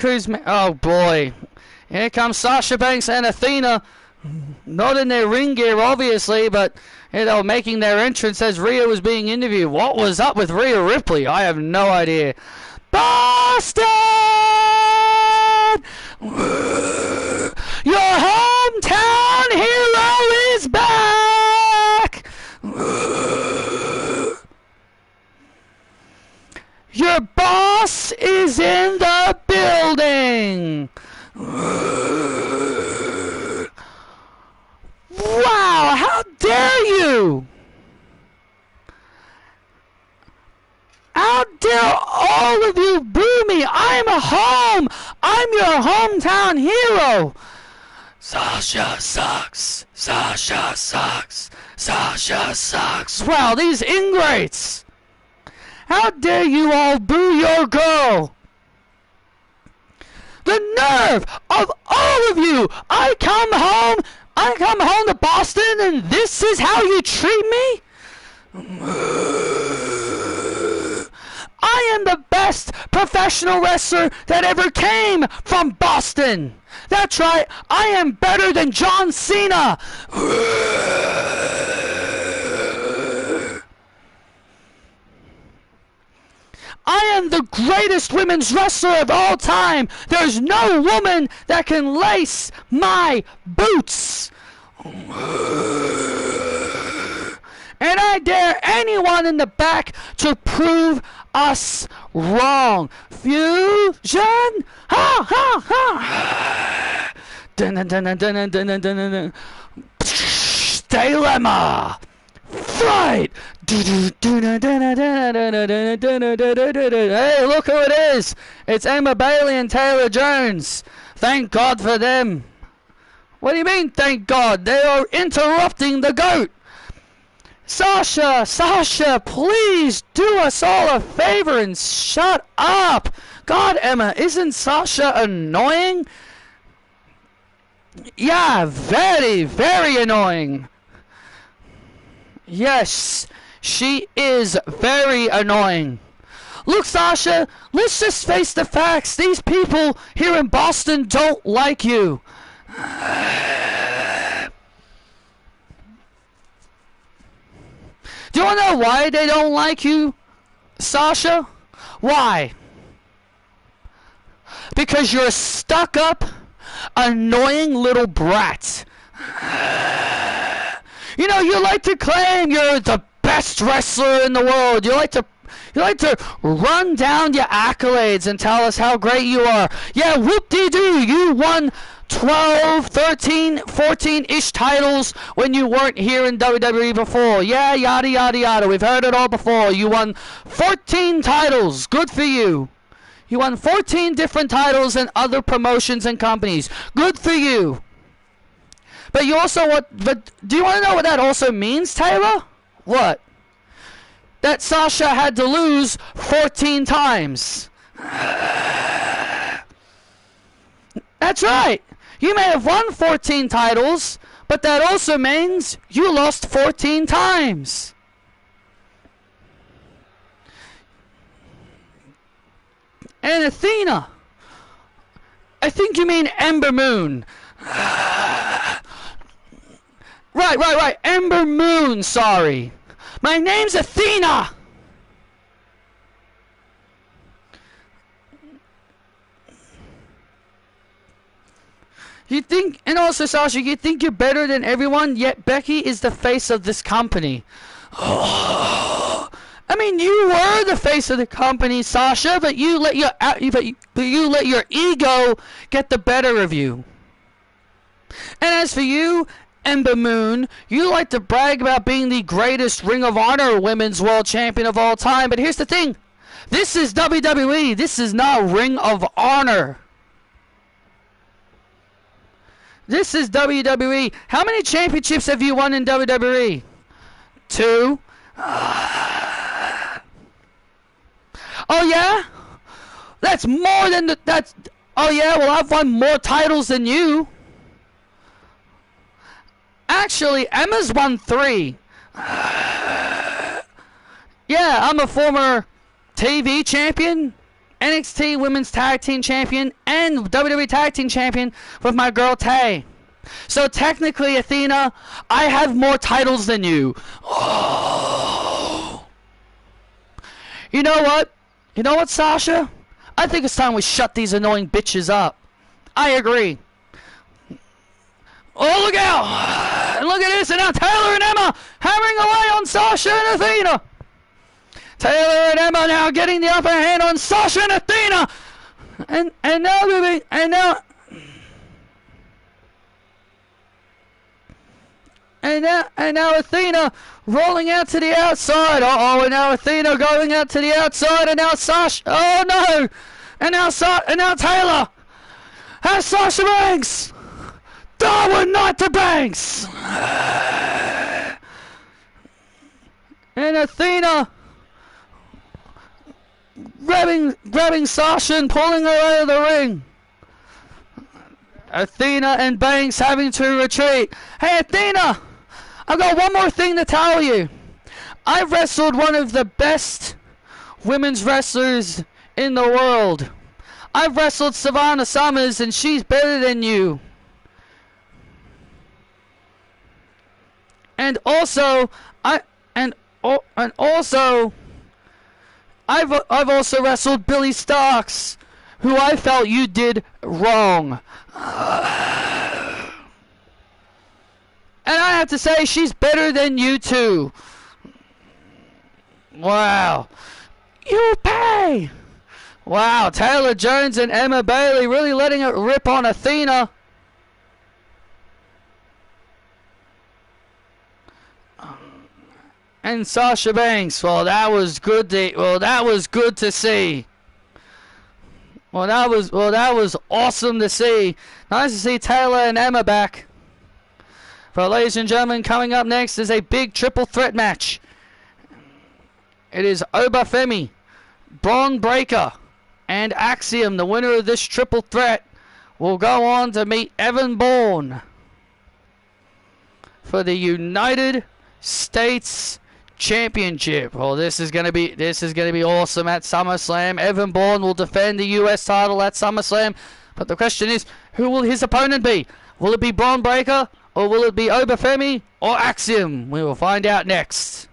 who's... Oh boy. Here comes Sasha Banks and Athena. Not in their ring gear, obviously, but they were making their entrance as Rhea was being interviewed. What was up with Rhea Ripley? I have no idea. Boston! Your hometown hero is back! Your boss is in the building! Wow, how dare you! How dare all of you boo me! I'm home! I'm your hometown hero! Sasha sucks! Sasha sucks! Sasha sucks! Wow, these ingrates! How dare you all boo your girl! The nerve of all of you! I come home to Boston and this is how you treat me? I am the best professional wrestler that ever came from Boston. That's right, I am better than John Cena. I am the greatest women's wrestler of all time. There's no woman that can lace my boots. And I dare anyone in the back to prove us wrong. Fusion! Ha ha ha! Dun dun dun dun dun dun dun dun dun. Dilemma! Fight! Hey, look who it is! It's Emma Bailey and Taylor Jones. Thank God for them. What do you mean, thank God? They are interrupting the GOAT. Sasha, please do us all a favor and shut up. God, Emma, isn't Sasha annoying? Yeah, very, very annoying. Yes, she is very annoying. Look, Sasha, let's just face the facts. These people here in Boston don't like you. Do you want to know why they don't like you, Sasha? Why? Because you're a stuck-up, annoying little brat. You know, you like to claim you're the best wrestler in the world. You like to You like to run down your accolades and tell us how great you are. Yeah, whoop-de-doo, you won 12, 13, 14-ish titles when you weren't here in WWE before. Yeah, yada, yada, yada. We've heard it all before. You won 14 titles. Good for you. You won 14 different titles in other promotions and companies. Good for you. But you also but do you want to know what that also means, Taylor? What? That Sasha had to lose 14 times. That's right. You may have won 14 titles, but that also means you lost 14 times. And Athena. I think you mean Ember Moon. Right. Ember Moon, sorry. My name's Athena. You think, and also Sasha, you think you're better than everyone, yet Becky is the face of this company. I mean, you were the face of the company, Sasha, but you let your ego get the better of you. And as for you, Ember Moon, you like to brag about being the greatest Ring of Honor Women's World Champion of all time, but here's the thing. This is WWE. This is not Ring of Honor. This is WWE. How many championships have you won in WWE? 2. Oh yeah? That's more than oh yeah, well I've won more titles than you. Actually, Emma's won 3. Yeah, I'm a former TV champion, NXT Women's Tag Team Champion, and WWE Tag Team Champion with my girl Tay. So technically, Athena, I have more titles than you. Oh. You know what? You know what, Sasha? I think it's time we shut these annoying bitches up. I agree. Oh, look out! And look at this, and now Taylor and Emma hammering away on Sasha and Athena. Taylor and Emma now getting the upper hand on Sasha and Athena. And now Athena rolling out to the outside. Uh-oh, and now Athena going out to the outside, and now Sasha. Oh no! And now Taylor has Sasha Banks. Darwin, not to Banks. And Athena grabbing Sasha and pulling her out of the ring. Athena and Banks having to retreat. Hey Athena, I've got one more thing to tell you. I wrestled one of the best women's wrestlers in the world. I've wrestled Savannah Summers and she's better than you. And also, I've also wrestled Billy Starks, who I felt you did wrong. And I have to say, she's better than you too. Wow. You pay! Wow, Taylor Jones and Emma Bailey really letting it rip on Athena. And Sasha Banks, well that was good to see. Well that was awesome to see. Nice to see Taylor and Emma back. But ladies and gentlemen, coming up next is a big triple threat match. It is Obafemi, Braun Breaker, and Axiom. The winner of this triple threat will go on to meet Evan Bourne for the United States Championship. Well, this is gonna be awesome at SummerSlam. Evan Bourne will defend the US title at SummerSlam. But the question is, who will his opponent be? Will it be Braun Breaker, or will it be Obafemi, or Axiom? We will find out next.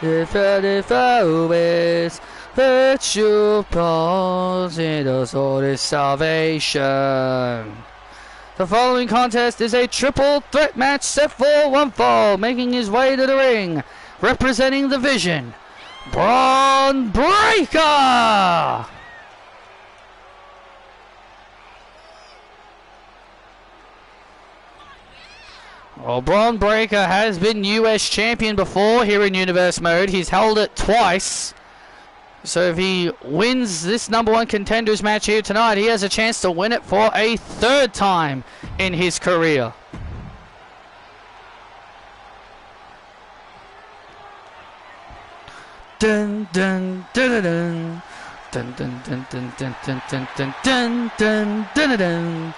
If always virtue falls into sword is salvation. The following contest is a triple threat match set for one fall. Making his way to the ring, representing the Vision, Braun Breaker! Well, Braun Breaker has been US champion before here in Universe Mode. He's held it twice. So if he wins this #1 contenders match here tonight, he has a chance to win it for a third time in his career. Dun dun dun dun dun dun dun dun dun dun dun dun dun dun dun dun.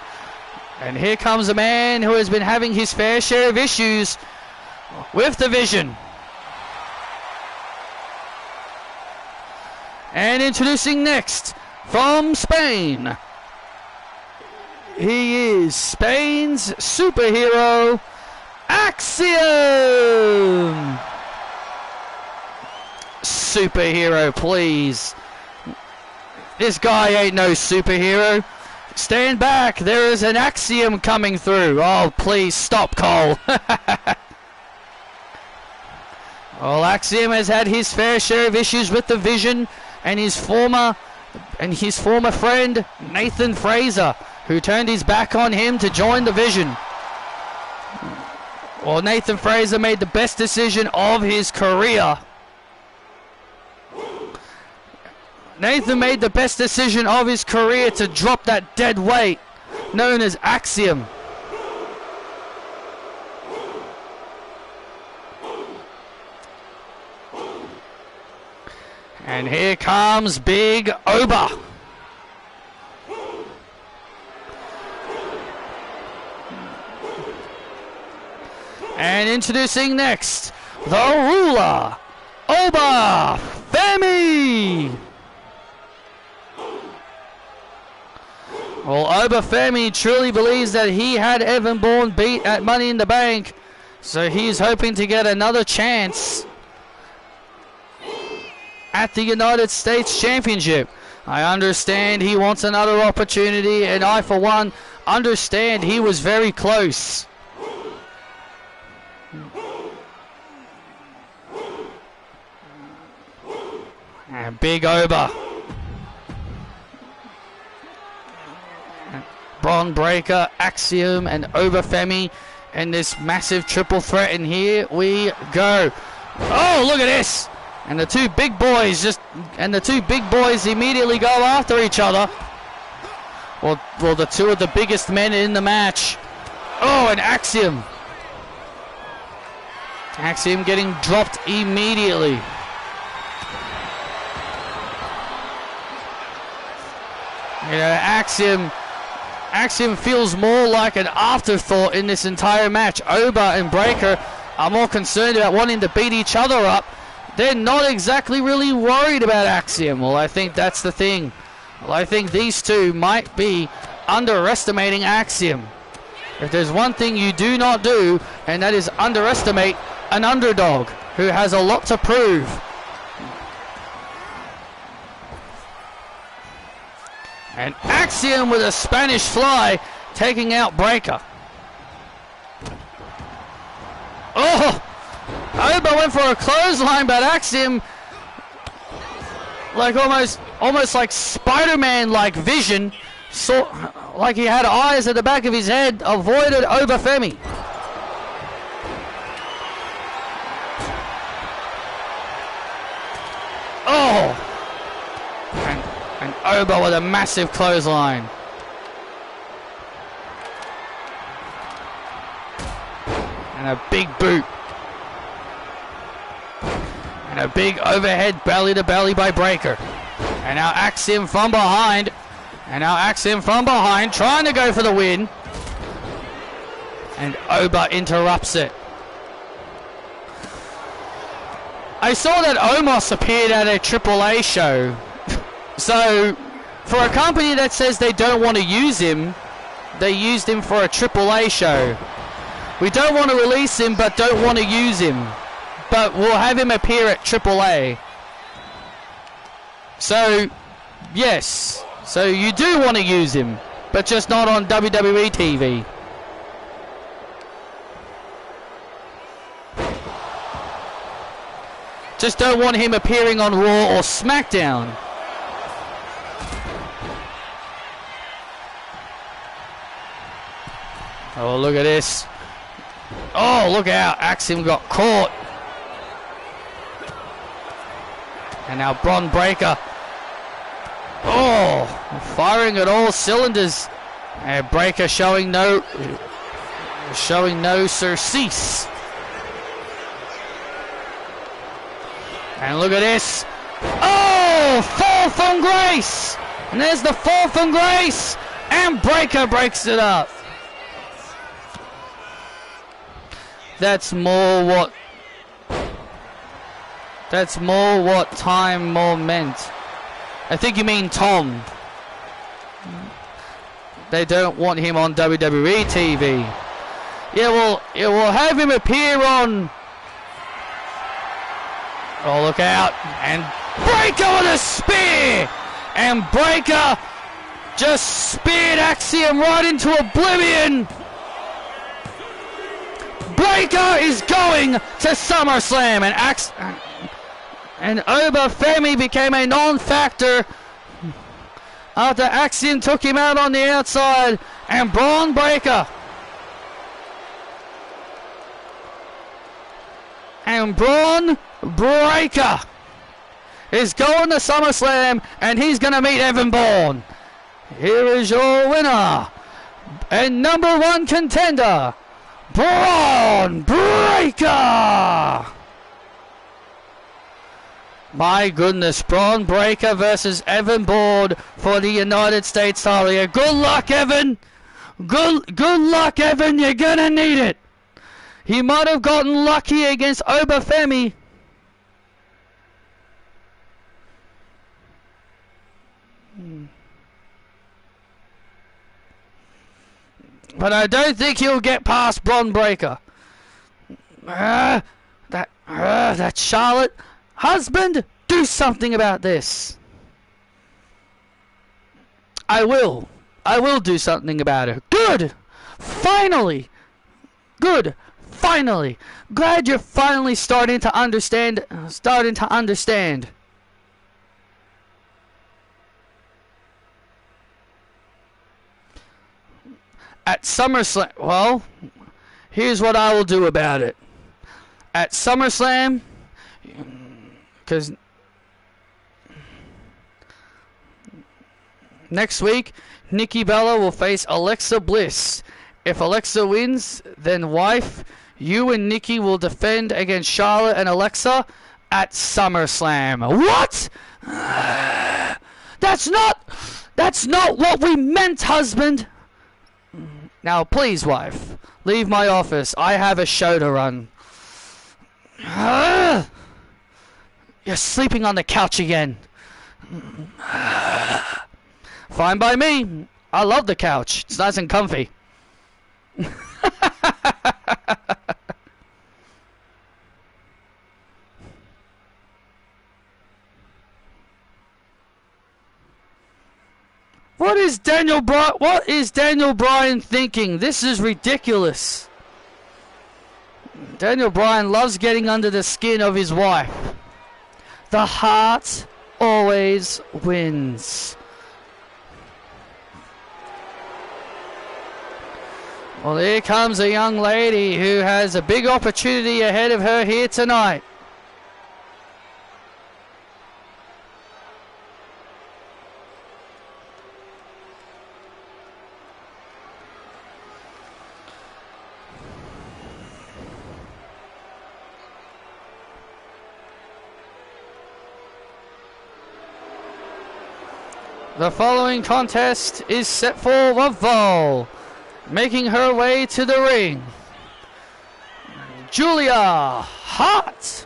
And here comes a man who has been having his fair share of issues with the Vision. And introducing next, from Spain, he is Spain's superhero, Axiom! Superhero, please. This guy ain't no superhero. Stand back, there is an Axiom coming through. Oh, please stop, Cole. Well, Axiom has had his fair share of issues with the Vision and his former friend Nathan Fraser, who turned his back on him to join the Vision. Well, Nathan Fraser made the best decision of his career. Nathan made the best decision of his career to drop that dead weight known as Axiom. And here comes Big Oba. And introducing next, the ruler, Oba Femi. Well, Oba Femi truly believes that he had Evan Bourne beat at Money in the Bank, so he's hoping to get another chance at the United States Championship. I understand he wants another opportunity, and I, for one, understand he was very close. And Big Oba. Braun Breaker, Axiom, and Oba Femi, and this massive triple threat, and here we go. Oh, look at this! And the two big boys immediately go after each other. Well, the two of the biggest men in the match. Oh, and Axiom. Axiom getting dropped immediately. You know, Axiom feels more like an afterthought in this entire match. Oba and Breaker are more concerned about wanting to beat each other up. They're not exactly really worried about Axiom. Well, I think that's the thing. Well, I think these two might be underestimating Axiom. If there's one thing you do not do, and that is underestimate an underdog who has a lot to prove. And Axiom with a Spanish fly, taking out Breaker. Oh! Oba went for a clothesline, but Axiom, like almost like Spider-Man like vision, like he had eyes at the back of his head, avoided Oba Femi. Oh! And Oba with a massive clothesline. And a big boot. And a big overhead belly to belly by Breaker. And now Axiom from behind. Trying to go for the win. And Oba interrupts it. I saw that Omos appeared at a AAA show. So, for a company that says they don't want to use him, they used him for a AAA show. We don't want to release him, but don't want to use him. But we'll have him appear at AAA. So, yes. So you do want to use him, but just not on WWE TV. Just don't want him appearing on Raw or SmackDown. Oh, look at this. Oh, look out. Axiom got caught. And now Bron Breakker. Oh, firing at all cylinders. And Breakker showing no surcease. And look at this. Oh, fall from grace. And there's the fall from grace. And Breakker breaks it up. That's more what time more meant. I think you mean Tom. They don't want him on WWE TV. Yeah, well, it will have him appear on. Oh, look out. And Breakker with a spear. And Breakker just speared Axiom right into oblivion. Breakker is going to SummerSlam, and Obafemi became a non-factor after Axiom took him out on the outside, and Bron Breakker. And Bron Breakker is going to SummerSlam, and he's going to meet Evan Bourne. Here is your winner and #1 contender, Bron Breakker! My goodness, Bron Breakker versus Evan Bourne for the United States title. Yeah, good luck, Evan! Good luck, Evan, you're gonna need it! He might have gotten lucky against Obafemi. But I don't think he'll get past Bron Breakker. That Charlotte. Husband, do something about this. I will. I will do something about it. Good! Finally! Good! Finally! Glad you're finally starting to understand. At SummerSlam, well, here's what I will do about it. At SummerSlam, because next week, Nikki Bella will face Alexa Bliss. If Alexa wins, then wife, you and Nikki will defend against Charlotte and Alexa at SummerSlam. What? That's not what we meant, husband. Now, please, wife, leave my office. I have a show to run. You're sleeping on the couch again. Fine by me. I love the couch. It's nice and comfy. What is Daniel Bryan thinking? This is ridiculous. Daniel Bryan loves getting under the skin of his wife. The heart always wins. Well, here comes a young lady who has a big opportunity ahead of her here tonight. The following contest is set for Laval. Making her way to the ring, Julia Hart.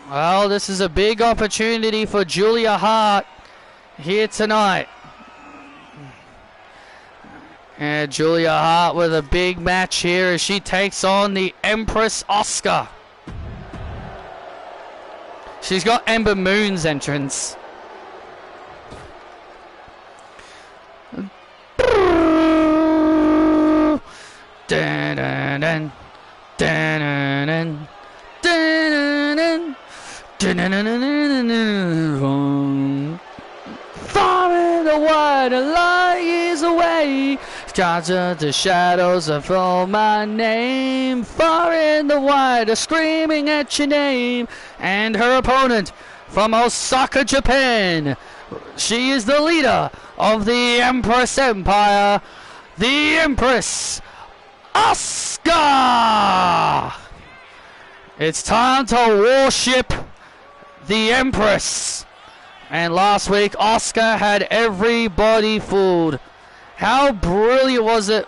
Well, this is a big opportunity for Julia Hart here tonight. And Julia Hart with a big match here as she takes on the Empress Asuka. She's got Ember Moon's entrance. Dun-dun-dun, dun-dun-dun, dun-dun-dun, dun-dun-dun-dun-dun. Far in the wide, a light years away. Capture the shadows of all my name. Far in the wide, screaming at your name. And her opponent from Osaka, Japan. She is the leader of the Empress Empire, the Empress Asuka. It's time to worship the Empress. And last week, Asuka had everybody fooled. How brilliant was it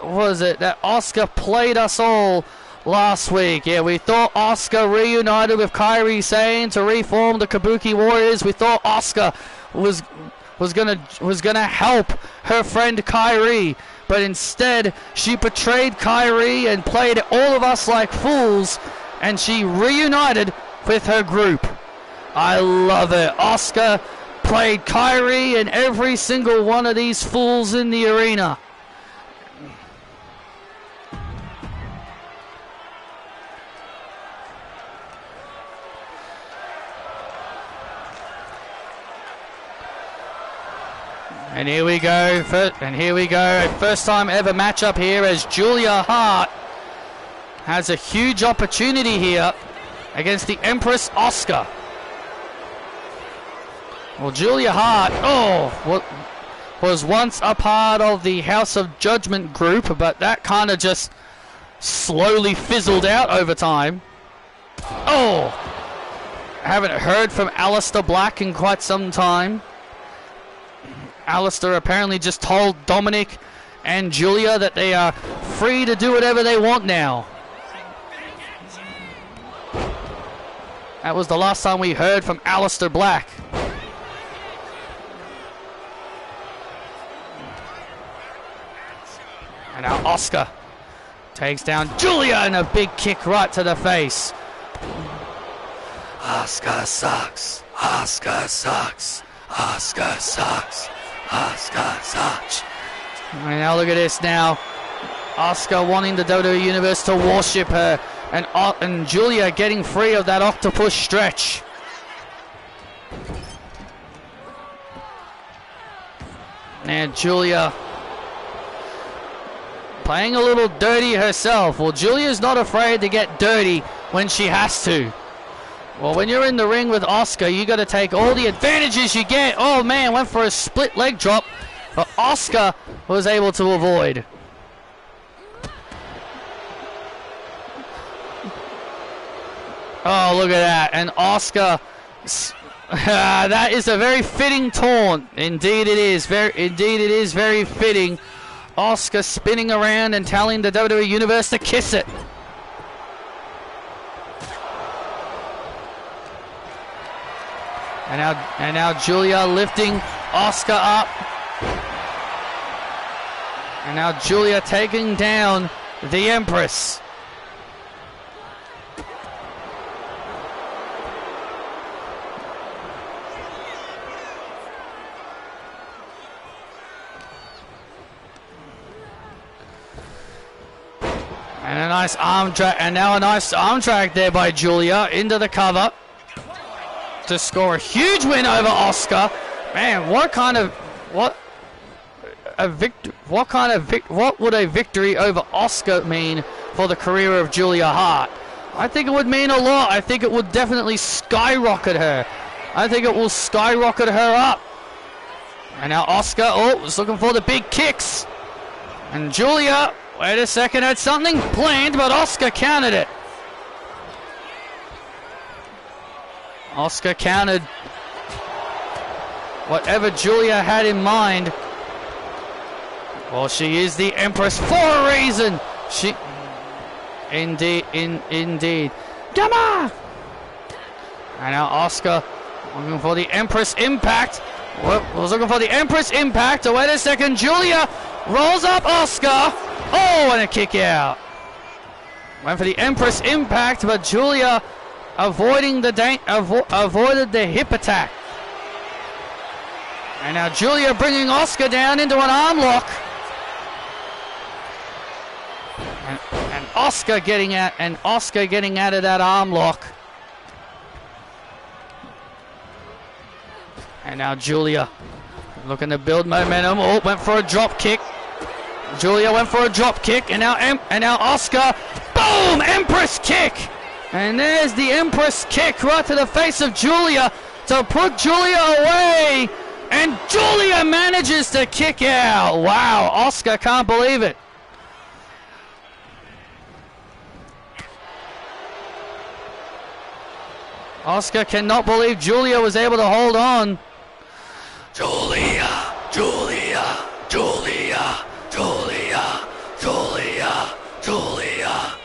that Asuka played us all last week? Yeah, we thought Asuka reunited with Kairi Sane to reform the Kabuki Warriors. We thought Asuka was gonna help her friend Kairi, but instead she betrayed Kairi and played all of us like fools, and she reunited with her group. I love it. Asuka played Kairi and every single one of these fools in the arena. And here we go. First time ever matchup here as Julia Hart has a huge opportunity here against the Empress Asuka. Well, Julia Hart, was once a part of the House of Judgment group, but that kind of just slowly fizzled out over time. Oh! Haven't heard from Aleister Black in quite some time. Aleister apparently just told Dominic and Julia that they are free to do whatever they want now. That was the last time we heard from Aleister Black. And now Asuka takes down Julia and a big kick right to the face. Asuka sucks. Asuka sucks. Asuka sucks. Asuka sucks. And now look at this now. Asuka wanting the WWE Universe to worship her. And Julia getting free of that octopus stretch. And Julia playing a little dirty herself. Well, Julia's not afraid to get dirty when she has to. Well, when you're in the ring with Asuka, you got to take all the advantages you get. Oh man, went for a split leg drop, but Asuka was able to avoid. Oh, look at that. And Asuka, that is a very fitting taunt. Indeed it is. Indeed it is very fitting. Asuka spinning around and telling the WWE Universe to kiss it. And now Julia lifting Asuka up. And now Julia taking down the Empress. And a nice arm drag, and now a nice arm drag there by Julia into the cover to score a huge win over Asuka. Man, what would a victory over Asuka mean for the career of Julia Hart? I think it would mean a lot. I think it would definitely skyrocket her. I think it will skyrocket her up. And now Asuka, was looking for the big kicks. And Julia, wait a second, had something planned, but Asuka countered it. Asuka countered whatever Julia had in mind. Well, she is the Empress for a reason. Indeed. Come on! And now Asuka looking for the Empress Impact. Was looking for the Empress Impact. Oh, wait a second, Julia Rolls up Asuka. Oh, and a kick out. Went for the Empress impact, but Julia avoided the hip attack. And now Julia bringing Asuka down into an arm lock. And Asuka getting out of that arm lock. And now Julia looking to build momentum. Oh, went for a drop kick. Julia went for a drop kick, and now Asuka, boom, Empress kick. And there's the Empress kick right to the face of Julia to put Julia away. And Julia manages to kick out. Wow, Asuka can't believe it. Asuka cannot believe Julia was able to hold on. Julia, Julia, Julia, Julia, Julia, Julia.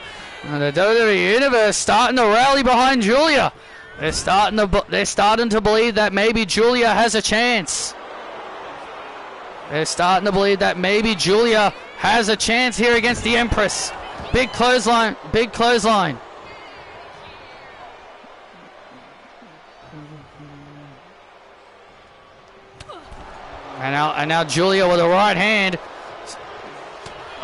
And the WWE Universe starting to rally behind Julia. They're starting to believe that maybe Julia has a chance. They're starting to believe that maybe Julia has a chance here against the Empress. Big clothesline, big clothesline. And now Julia with a right hand.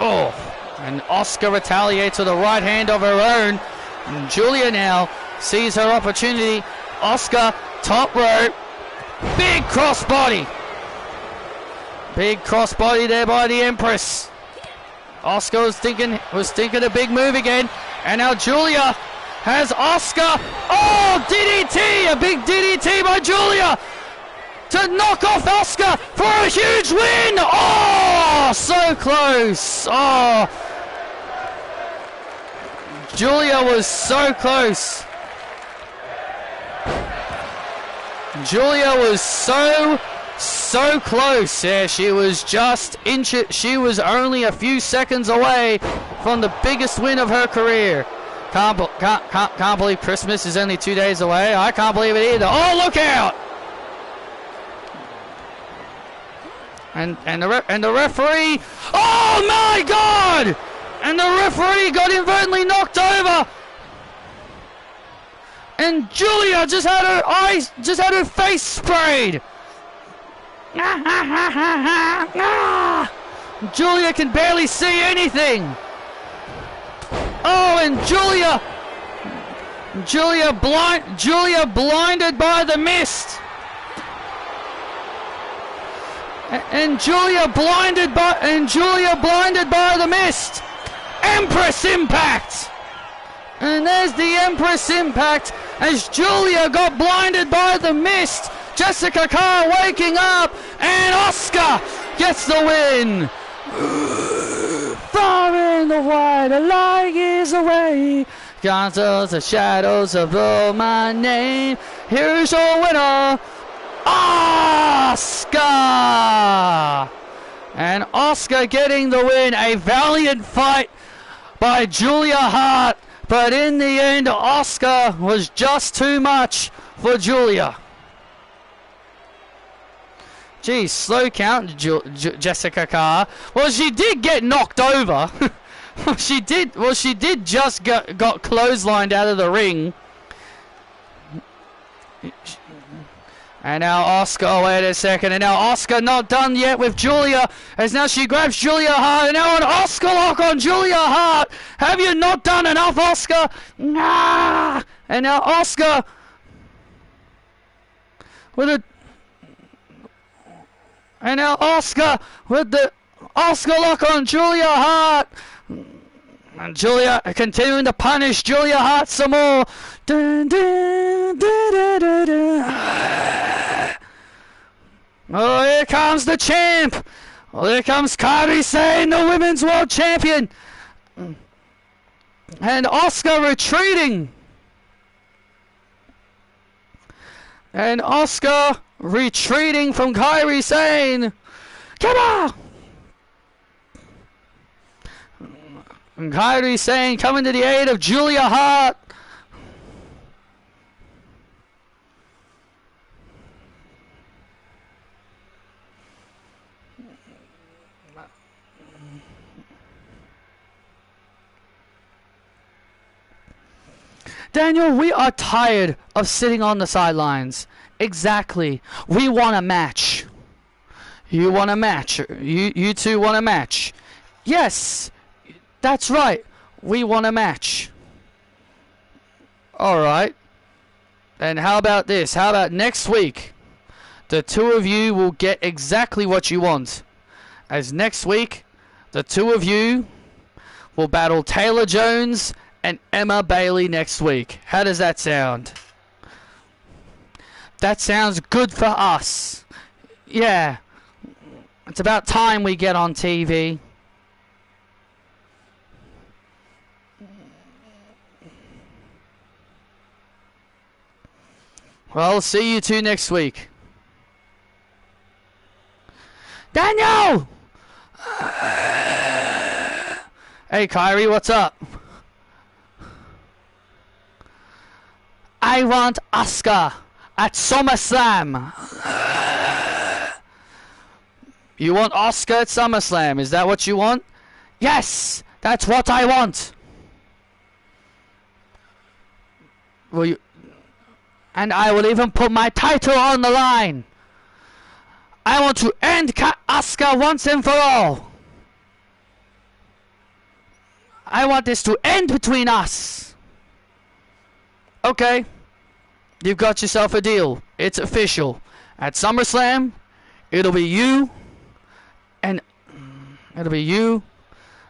Oh, and Asuka retaliates with a right hand of her own. And Julia now sees her opportunity. Asuka, top rope. Big crossbody. Big crossbody there by the Empress. Asuka was thinking a big move again. And now Julia has Asuka. Oh, DDT! A big DDT by Julia to knock off Asuka for a huge win. Oh, so close. Oh, Julia was so close. Julia was so close. Yeah, she was just she was only a few seconds away from the biggest win of her career. Can't believe Christmas is only 2 days away. I can't believe it either. Oh, look out! And the referee. Oh my God! And the referee got inadvertently knocked over. And Julia just had her face sprayed. Julia can barely see anything. Oh, and Julia blinded by the mist. And Julia blinded by the mist. Empress impact. And there's the Empress impact as Julia got blinded by the mist. Jessica Carr waking up, and Asuka gets the win. Far in the wide, a light years away. Cancels the shadows of my name. Here's your winner, Asuka. And Asuka getting the win. A valiant fight by Julia Hart, but in the end, Asuka was just too much for Julia. Geez, slow count, Jessica Carr. Well, she did get knocked over. She did just got clotheslined out of the ring. And now Asuka, wait a second, and now Asuka not done yet with Julia, as now she grabs Julia Hart, and now an Asuka lock on Julia Hart. Have you not done enough, Asuka? Nah. And now Asuka with a... And now Asuka with the Asuka lock on Julia Hart. And Julia continuing to punish Julia Hart some more. Dun, dun, dun, dun, dun, dun. Oh, here comes the champ. Oh, here comes Kairi Sane, the Women's World Champion. And Asuka retreating. And Asuka retreating from Kairi Sane. Come on! And Kairi Sane coming to the aid of Julia Hart. Daniel, we are tired of sitting on the sidelines. Exactly. We want a match. You want a match. You two want a match. Yes, that's right. We want a match. Alright. And how about this? How about next week? The two of you will get exactly what you want. As next week, the two of you will battle Taylor Jones and Emma Bailey next week. How does that sound? That sounds good for us. Yeah. It's about time we get on TV. Well, see you two next week. Daniel! Hey, Kyrie, what's up? I want Asuka at SummerSlam. You want Asuka at SummerSlam? Is that what you want? Yes, that's what I want. Will you? And I will even put my title on the line. I want to end Asuka once and for all. I want this to end between us. Okay. You've got yourself a deal. It's official. At SummerSlam, it'll be you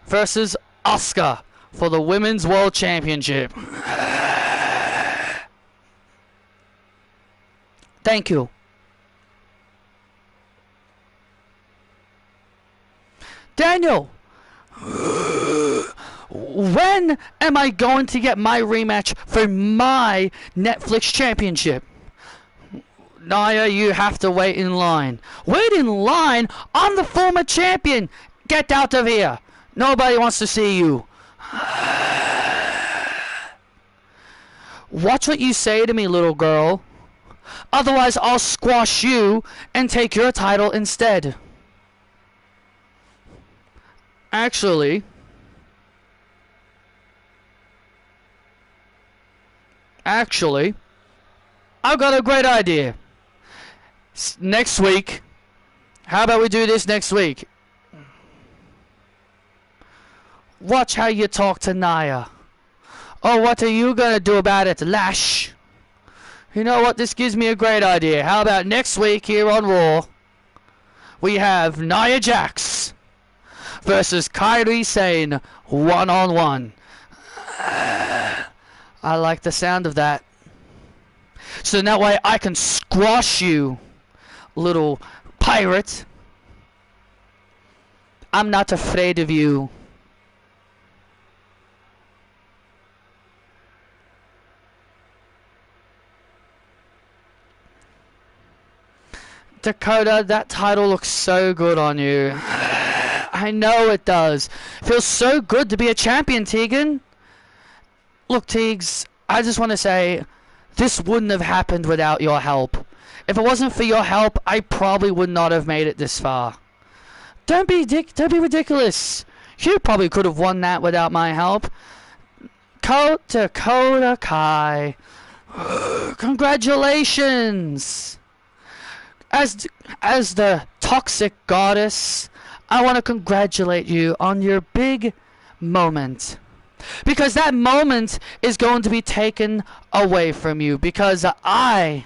versus Asuka for the Women's World Championship. Thank you. Daniel, when am I going to get my rematch for my Netflix championship? Nia, you have to wait in line. Wait in line? I'm the former champion. Get out of here. Nobody wants to see you. Watch what you say to me, little girl. Otherwise, I'll squash you and take your title instead. Actually, I've got a great idea. Next week, how about we do this next week? Watch how you talk to Nia. Oh, what are you gonna do about it, Lash? You know what? This gives me a great idea. How about next week here on Raw, we have Nia Jax versus Kairi Sane one-on-one. I like the sound of that. So that way I can squash you, little pirate. I'm not afraid of you. Dakota, that title looks so good on you. I know it does. Feels so good to be a champion, Tegan. Look, Teags, I just want to say, this wouldn't have happened without your help. If it wasn't for your help, I probably would not have made it this far. Don't be ridiculous. You probably could have won that without my help. Dakota Kai. Congratulations. As the toxic goddess, I want to congratulate you on your big moment. Because that moment is going to be taken away from you. Because I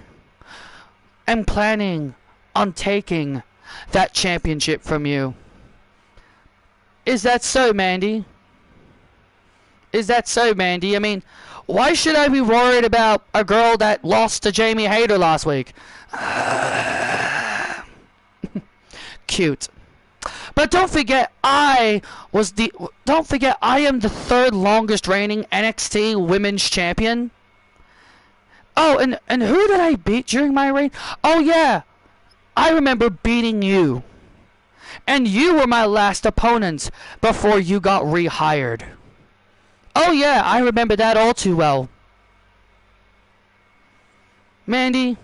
am planning on taking that championship from you. Is that so, Mandy? Is that so, Mandy? I mean, why should I be worried about a girl that lost to Jamie Hayter last week? Cute. But don't forget, I am the third longest reigning NXT Women's Champion. Oh, and who did I beat during my reign? Oh yeah, I remember beating you. And you were my last opponent before you got rehired. Oh yeah, I remember that all too well. Mandy,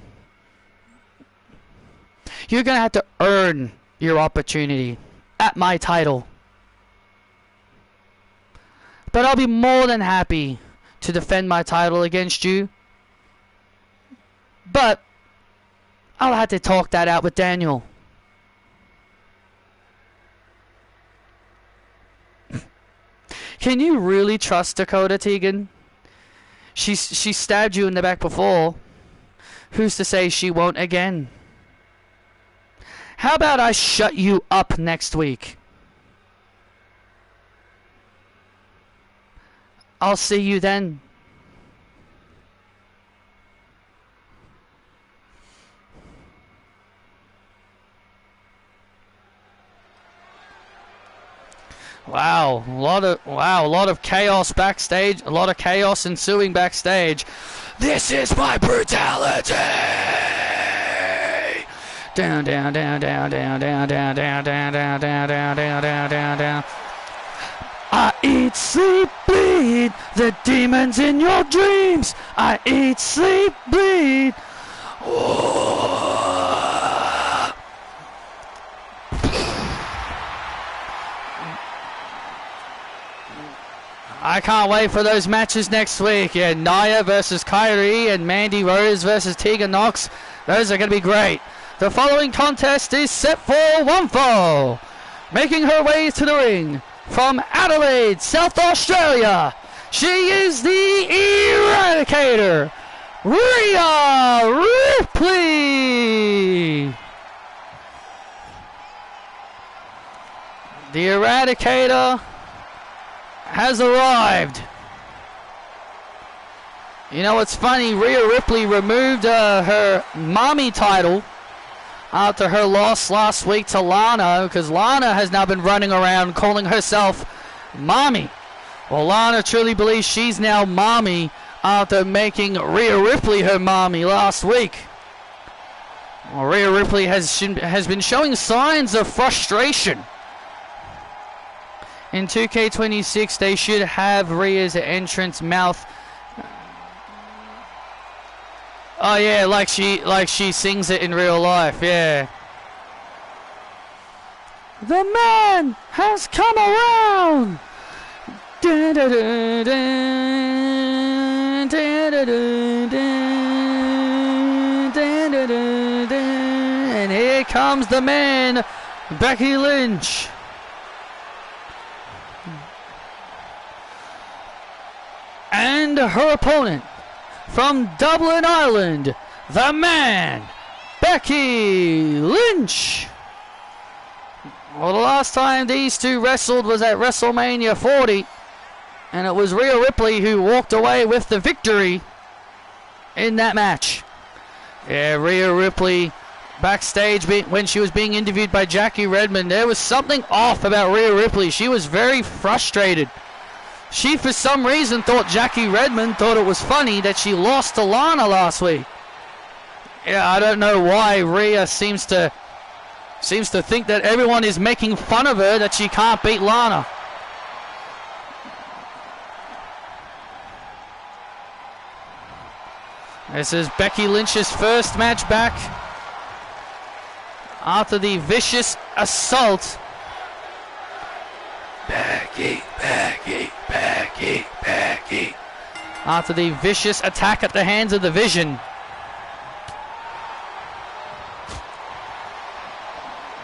you're gonna have to earn your opportunity at my title. But I'll be more than happy to defend my title against you. But I'll have to talk that out with Daniel. Can you really trust Dakota, Tegan? She stabbed you in the back before. Who's to say she won't again? How about I shut you up next week? I'll see you then. Wow, a lot of chaos backstage, a lot of chaos ensuing backstage. This is my brutality. Down, down, down, down, down, down, down, down, down, down, down, down, down, down, down, down. I eat, sleep, bleed, the demons in your dreams. I eat, sleep, bleed. I can't wait for those matches next week. Yeah, Nia versus Kyrie and Mandy Rose versus Tegan Nox. Those are going to be great. The following contest is set for one fall. Making her way to the ring from Adelaide, South Australia. She is the Eradicator, Rhea Ripley. The Eradicator has arrived. You know what's funny? Rhea Ripley removed her mommy title after her loss last week to Lana, because Lana has now been running around calling herself mommy. Well, Lana truly believes she's now mommy after making Rhea Ripley her mommy last week. Well, Rhea Ripley has been showing signs of frustration. In 2K26, they should have Rhea's entrance mouth. Oh yeah, like she sings it in real life. Yeah. The man has come around. Dun, dun, dun, dun, dun, dun, dun, dun, dun, dun. And here comes the man, Becky Lynch. And her opponent from Dublin, Ireland, the man, Becky Lynch. Well, the last time these two wrestled was at WrestleMania 40, and it was Rhea Ripley who walked away with the victory in that match. Yeah, Rhea Ripley backstage when she was being interviewed by Jackie Redmond, there was something off about Rhea Ripley. She was very frustrated. She, for some reason, thought Jackie Redmond thought it was funny that she lost to Lana last week. Yeah, I don't know why Rhea seems to think that everyone is making fun of her, that she can't beat Lana. This is Becky Lynch's first match back after the vicious assault. Becky. After the vicious attack at the hands of the Vision.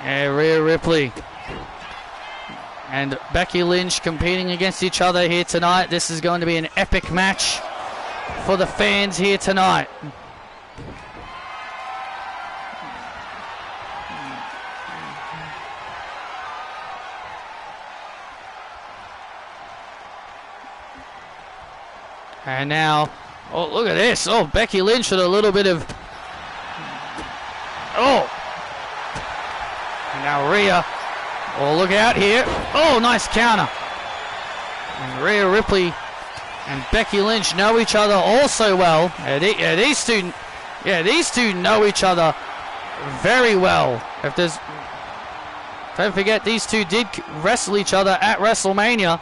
Yeah, Rhea Ripley and Becky Lynch competing against each other here tonight. This is going to be an epic match for the fans here tonight. And now, oh, look at this. Oh, Becky Lynch with a little bit of... Oh! And now Rhea. Oh, look out here. Oh, nice counter. And Rhea Ripley and Becky Lynch know each other also well. These two know each other very well. Don't forget, these two did wrestle each other at WrestleMania.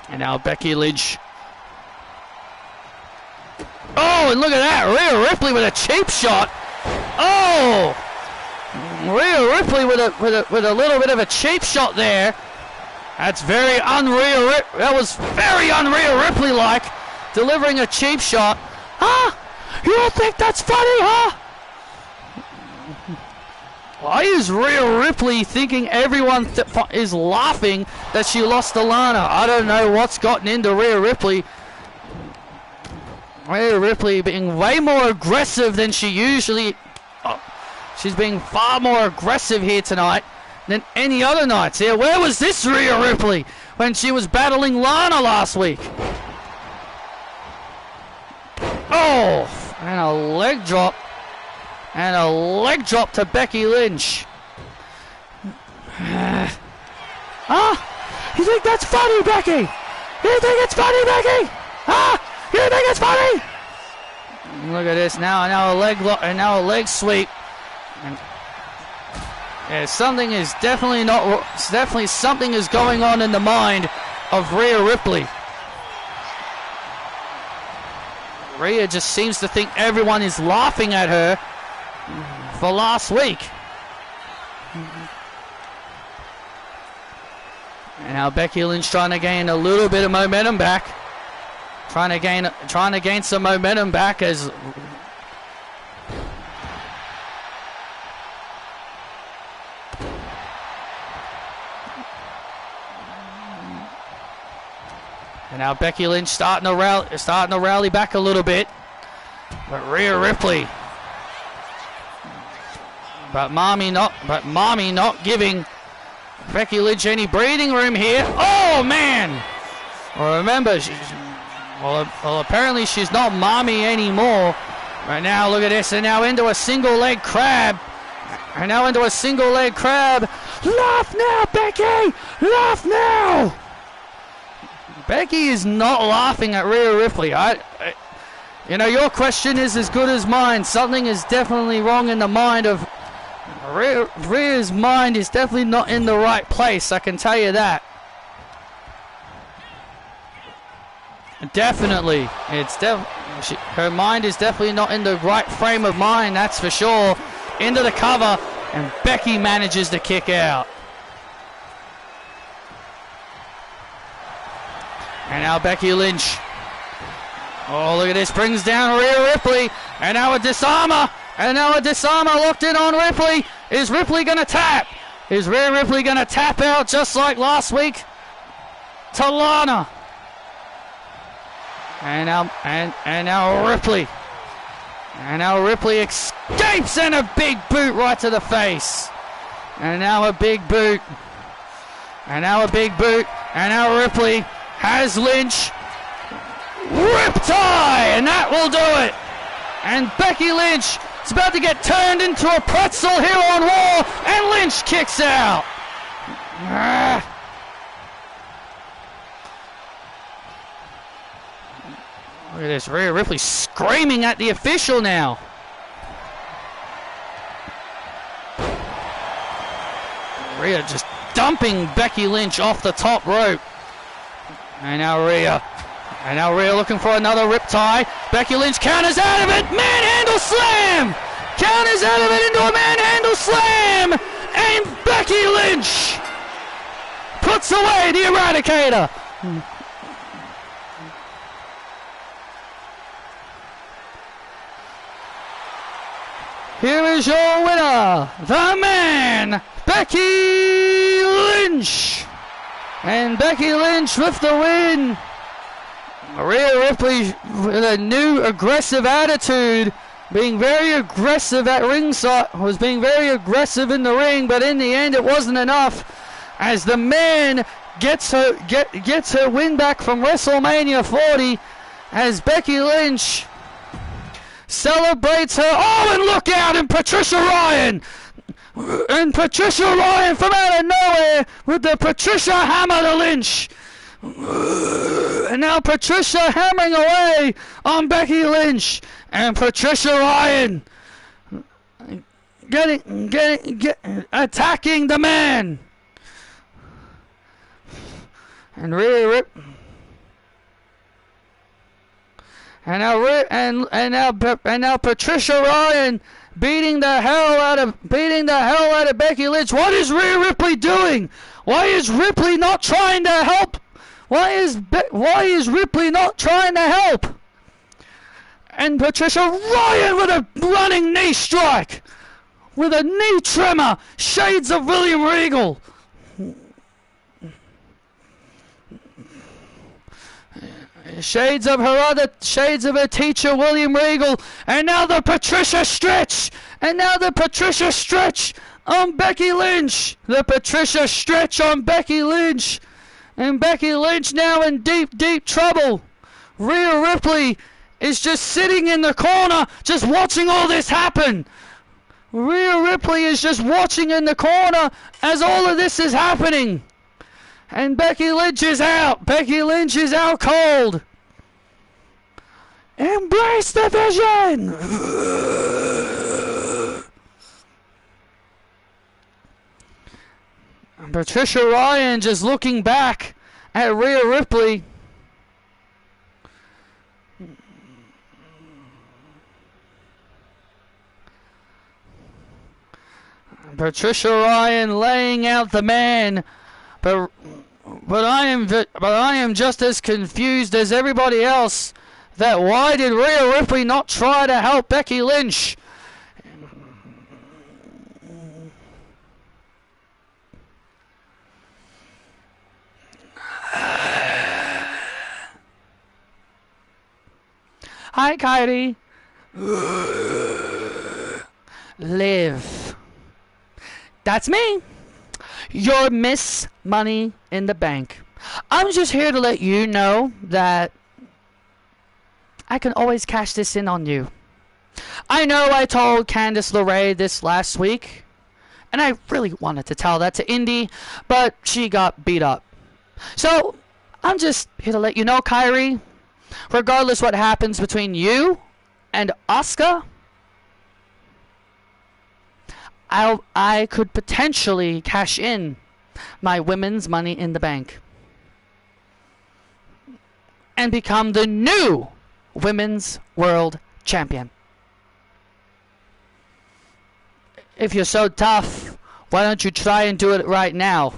And now Becky Lynch. Oh, and look at that. Rhea Ripley with a cheap shot. Oh! Rhea Ripley with a little bit of a cheap shot there. That's very unreal. That was very unreal Ripley-like, delivering a cheap shot. Huh? You don't think that's funny, huh? Why is Rhea Ripley thinking everyone is laughing that she lost to Lana? I don't know what's gotten into Rhea Ripley. Rhea Ripley being way more aggressive than she usually... Oh, she's being far more aggressive here tonight than any other nights here. Where was this Rhea Ripley when she was battling Lana last week? Oh, and a leg drop. And a leg drop to Becky Lynch. Huh? You think that's funny, Becky? You think it's funny, Becky? Huh? You think it's funny? Look at this now. Now a leg lock and now a leg sweep. And yeah, something is definitely not. Definitely something is going on in the mind of Rhea Ripley. Rhea just seems to think everyone is laughing at her for last week. And now Becky Lynch trying to gain a little bit of momentum back. Trying to gain some momentum back as and now Becky Lynch starting to rally back a little bit. But Rhea Ripley. But Mommy not giving Becky Lynch any breathing room here. Oh man! Well, remember, well, apparently she's not Mommy anymore. Right now, look at this, and now into a single leg crab. And now into a single leg crab. Laugh now, Becky! Laugh now! Becky is not laughing at Rhea Ripley. You know, your question is as good as mine. Something is definitely wrong in the mind of Rhea's mind is definitely not in the right place, I can tell you that. Definitely. Her mind is definitely not in the right frame of mind, that's for sure. Into the cover, and Becky manages to kick out. And now Becky Lynch. Oh, look at this. Brings down Rhea Ripley. And now a disarmer. And now a disarmer locked in on Ripley. Is Ripley going to tap? Is Rhea Ripley going to tap out just like last week to Lana? And now Ripley. And now Ripley escapes, and a big boot right to the face. And now a big boot. And now a big boot. And now Ripley has Lynch. Riptide! And that will do it. And Becky Lynch is about to get turned into a pretzel here on Raw. And Lynch kicks out. Look at this, Rhea Ripley screaming at the official now. Rhea just dumping Becky Lynch off the top rope. And now Rhea looking for another riptide. Becky Lynch counters out of it. Manhandle slam! Counters out of it into a manhandle slam! And Becky Lynch puts away the Eradicator. Here is your winner, the man, Becky Lynch. And Becky Lynch with the win. Rhea Ripley with a new aggressive attitude, being very aggressive at ringside, was being very aggressive in the ring, but in the end it wasn't enough, as the man gets her win back from WrestleMania 40, as Becky Lynch celebrates her. Oh, and look out, and Patricia Ryan! And Patricia Ryan from out of nowhere with the Patricia Hammer to Lynch. And now Patricia hammering away on Becky Lynch. And Patricia Ryan attacking the man. And And now Patricia Ryan beating the hell out of Becky Lynch. What is Rhea Ripley doing? Why is Ripley not trying to help? Why is Ripley not trying to help? And Patricia Ryan with a running knee strike, with a knee tremor, shades of William Regal. Shades of her teacher, William Regal. And now the Patricia stretch. On Becky Lynch. The Patricia stretch on Becky Lynch. And Becky Lynch now in deep, deep trouble. Rhea Ripley is just sitting in the corner, just watching all this happen. Rhea Ripley is just watching in the corner as all of this is happening. And Becky Lynch is out. Becky Lynch is out cold. Embrace the vision. And Patricia Ryan just looking back at Rhea Ripley. Patricia Ryan laying out the man. But I am just as confused as everybody else that why did Rhea Ripley not try to help Becky Lynch? Hi, Kyrie. Liv. That's me. Your Miss Money in the Bank. I'm just here to let you know that I can always cash this in on you. I know I told Candice LeRae this last week, and I really wanted to tell that to Indy, but she got beat up. So, I'm just here to let you know, Kyrie, regardless what happens between you and Asuka, I could potentially cash in my women's Money in the Bank and become the new Women's World Champion. If you're so tough, why don't you try and do it right now?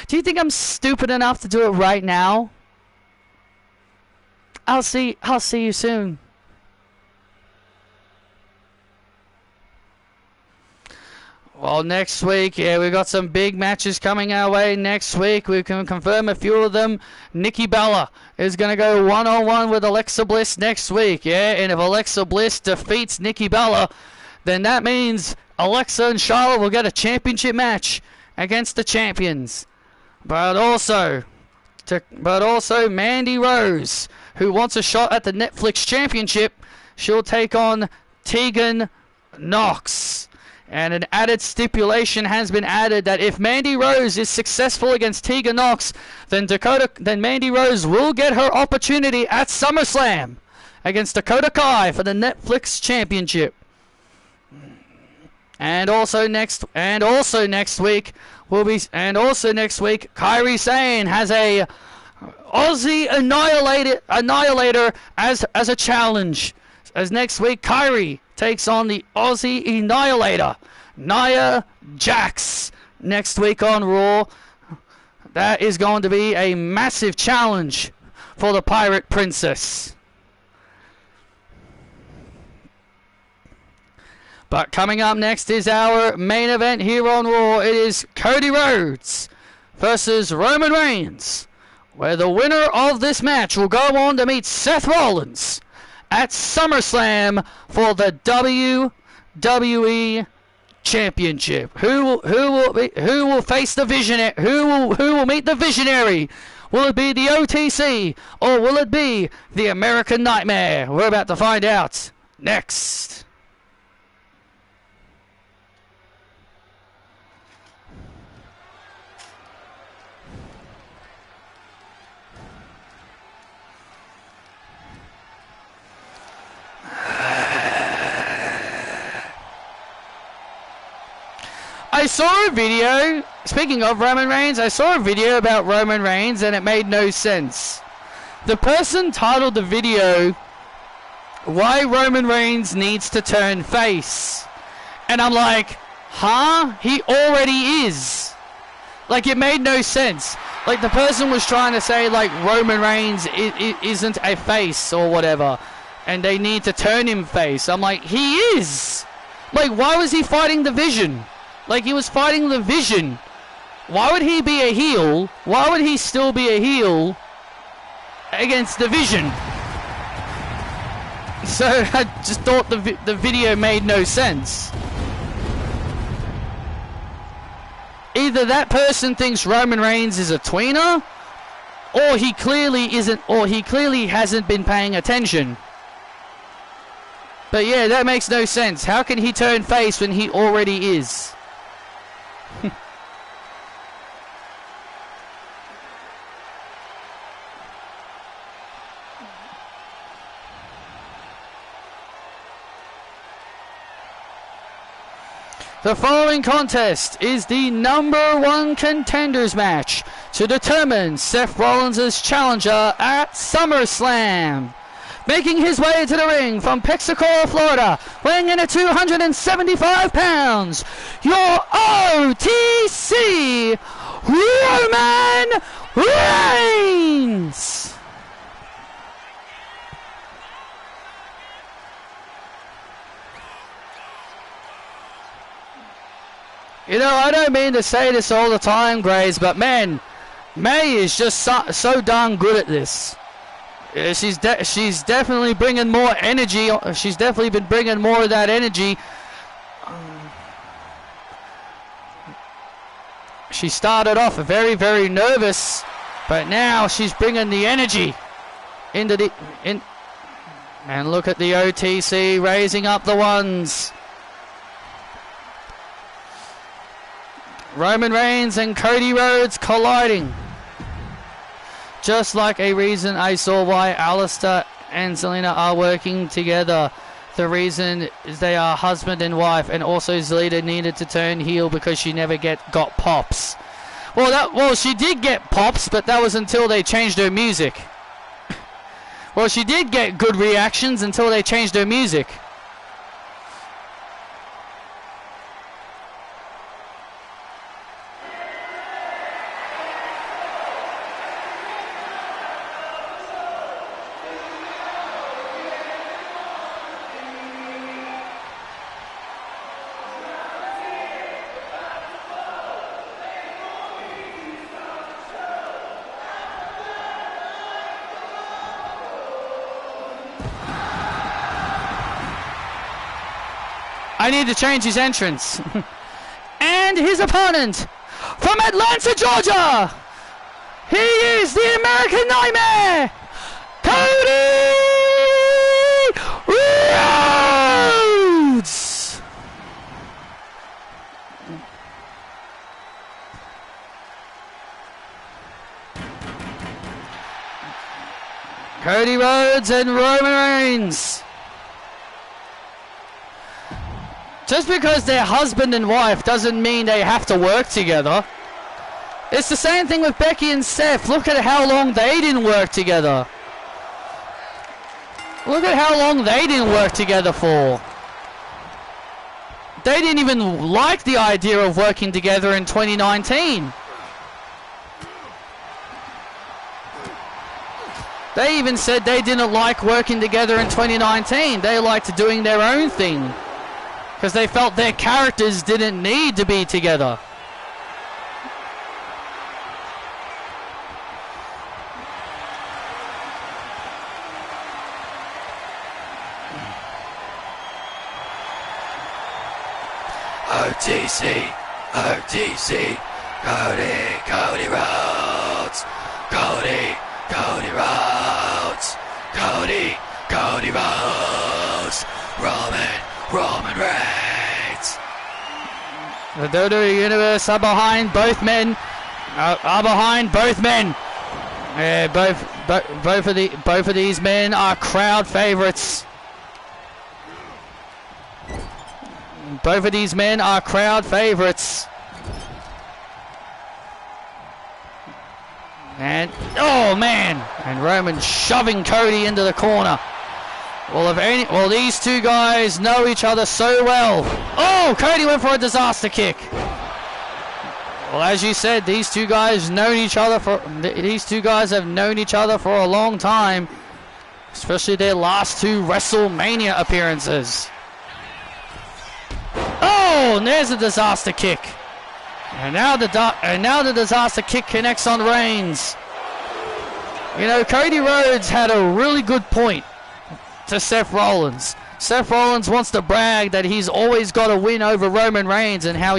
Do you think I'm stupid enough to do it right now? I'll see you soon. Well, next week, yeah, we've got some big matches coming our way next week. We can confirm a few of them. Nikki Bella is going to go one-on-one with Alexa Bliss next week, yeah? And if Alexa Bliss defeats Nikki Bella, then that means Alexa and Charlotte will get a championship match against the champions. But also Mandy Rose, who wants a shot at the Netflix championship, she'll take on Tegan Nox. And an added stipulation has been added that if Mandy Rose is successful against Tegan Nox, then Mandy Rose will get her opportunity at SummerSlam against Dakota Kai for the Netflix championship. And also next week, Kairi Sane has a Aussie Annihilator as a challenge. As next week, Kairi takes on the Aussie Annihilator, Nia Jax, next week on Raw. That is going to be a massive challenge for the Pirate Princess. But coming up next is our main event here on Raw. It is Cody Rhodes versus Roman Reigns, where the winner of this match will go on to meet Seth Rollins at SummerSlam for the WWE Championship. Who will face the visionary? Who will meet the visionary? Will it be the OTC or will it be the American Nightmare? We're about to find out next. I saw a video, speaking of Roman Reigns, I saw a video about Roman Reigns and it made no sense. The person titled the video, "Why Roman Reigns Needs to Turn Face." And I'm like, huh? He already is. Like, it made no sense. Like, the person was trying to say, like, Roman Reigns isn't a face or whatever, and they need to turn him face. I'm like, he is. Like, why was he fighting the Vision? Like, he was fighting the Vision. Why would he be a heel? Why would he still be a heel against the Vision? So I just thought the video made no sense. Either that person thinks Roman Reigns is a tweener, or he clearly isn't, or he clearly hasn't been paying attention. But yeah, that makes no sense. How can he turn face when he already is? The following contest is the #1 contenders match to determine Seth Rollins' challenger at SummerSlam. Making his way to the ring from Pensacola, Florida, weighing in at 275 pounds, your OTC Roman Reigns! You know, I don't mean to say this all the time, Grays, but man, May is just so darn good at this. She's definitely bringing more energy. She's definitely been bringing more of that energy. She started off very, very nervous, but now she's bringing the energy into the... And look at the OTC raising up the ones. Roman Reigns and Cody Rhodes colliding. Just like a reason I saw why Alistair and Zelina are working together. The reason is they are husband and wife, and also Zelina needed to turn heel because she never got pops. Well, she did get pops, but that was until they changed her music. Well, she did get good reactions until they changed her music. I need to change his entrance. And his opponent from Atlanta, Georgia. He is the American Nightmare, Cody Rhodes. Cody Rhodes and Roman Reigns. Just because they're husband and wife doesn't mean they have to work together. It's the same thing with Becky and Seth. Look at how long they didn't work together. Look at how long they didn't work together for. They didn't even like the idea of working together in 2019. They even said they didn't like working together in 2019. They liked doing their own thing. Because they felt their characters didn't need to be together. OTC, OTC, Cody Rhodes, Cody Rhodes, Cody Rhodes, Roman Reigns. The WWE Universe are behind both men. Are behind both men. Yeah, both of these men are crowd favorites. Both of these men are crowd favorites. And, oh man, and Roman shoving Cody into the corner. Well, these two guys know each other so well. Oh, Cody went for a disaster kick. Well, as you said, these two guys have known each other for a long time, especially their last two WrestleMania appearances. Oh, and there's a disaster kick. And now the disaster kick connects on Reigns. You know, Cody Rhodes had a really good point to Seth Rollins. Seth Rollins wants to brag that he's always got a win over Roman Reigns and how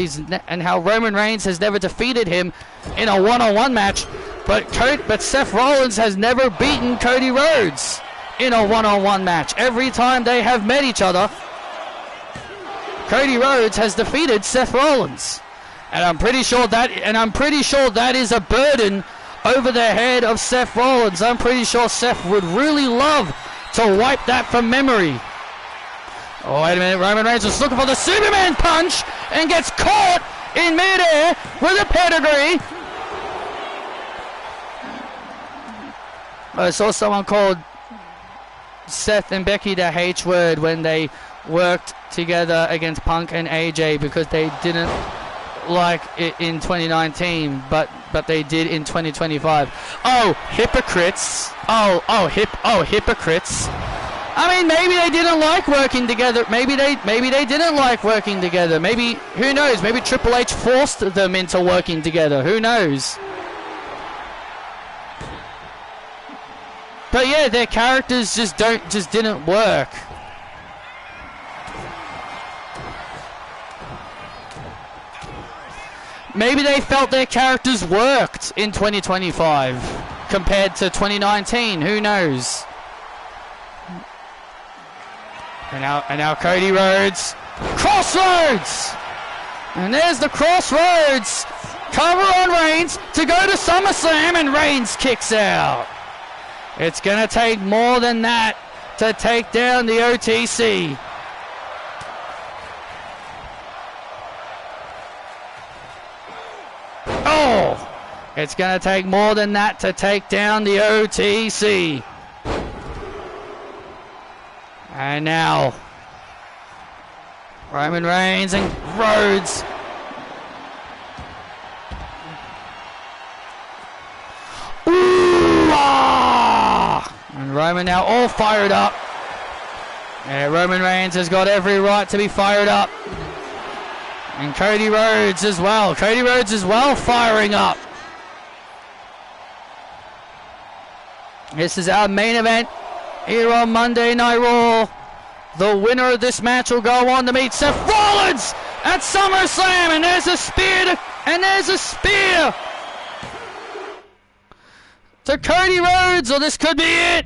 Roman Reigns has never defeated him in a one-on-one match, but Seth Rollins has never beaten Cody Rhodes in a one-on-one match. Every time they have met each other, Cody Rhodes has defeated Seth Rollins. And I'm pretty sure that is a burden over the head of Seth Rollins. I'm pretty sure Seth would really love to wipe that from memory. Oh, wait a minute. Roman Reigns was looking for the Superman punch and gets caught in midair with a pedigree. I saw someone called Seth and Becky the H word when they worked together against Punk and AJ because they didn't like it in 2019, but they did in 2025. Oh, hypocrites. Hypocrites. I mean, maybe they didn't like working together. Maybe they didn't like working together. Maybe, who knows? Maybe Triple H forced them into working together. Who knows? But yeah, their characters just didn't work. Maybe they felt their characters worked in 2025 compared to 2019. Who knows? And now Cody Rhodes. Crossroads! And there's the Crossroads. Cover on Reigns to go to SummerSlam, and Reigns kicks out. It's going to take more than that to take down the OTC. Oh! It's going to take more than that to take down the OTC. And now, Roman Reigns and Rhodes. Ooh, ah! And Roman now all fired up. Yeah, Roman Reigns has got every right to be fired up. And Cody Rhodes as well. Cody Rhodes as well firing up. This is our main event here on Monday Night Raw. The winner of this match will go on to meet Seth Rollins at SummerSlam. And there's a spear. To Cody Rhodes, or this could be it.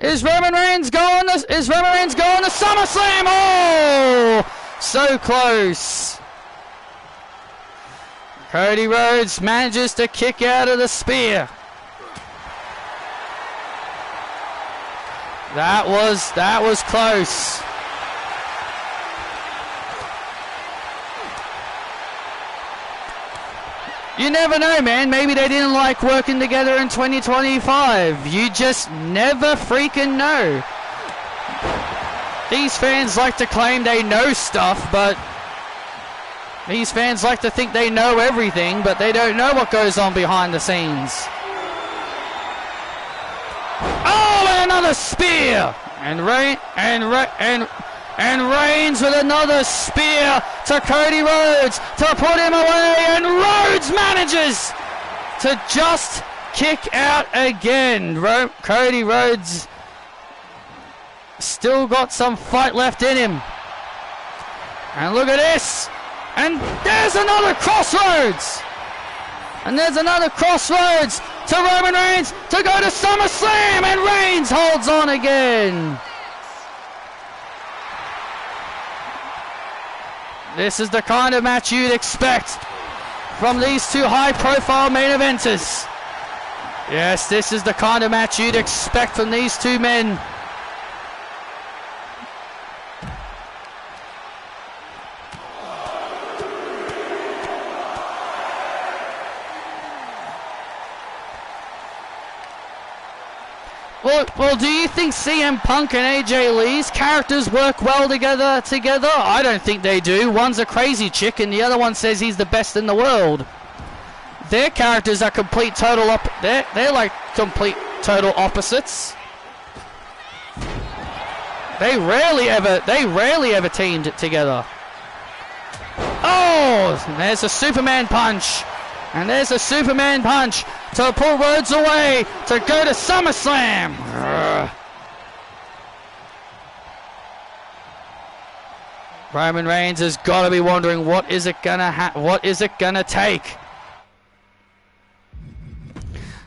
Is Roman Reigns going to SummerSlam? Oh! So close. Cody Rhodes manages to kick out of the spear. That was close. You never know, man. Maybe they didn't like working together in 2025. You just never freaking know. These fans like to claim they know stuff, but these fans like to think they know everything, but they don't know what goes on behind the scenes. Oh, and another spear! And Reigns with another spear to Cody Rhodes to put him away, and Rhodes manages to just kick out again. Cody Rhodes still got some fight left in him. And look at this. And there's another Crossroads. And there's another Crossroads to Roman Reigns to go to SummerSlam. And Reigns holds on again. This is the kind of match you'd expect from these two high-profile main eventers. Yes, this is the kind of match you'd expect from these two men. Well, do you think CM Punk and AJ Lee's characters work well together? I don't think they do. One's a crazy chick and the other one says he's the best in the world. Their characters are they're like complete total opposites. They rarely ever teamed together. Oh, and there's a Superman punch. And there's a Superman punch to pull Rhodes away to go to SummerSlam. Roman Reigns has got to be wondering what is it gonna take.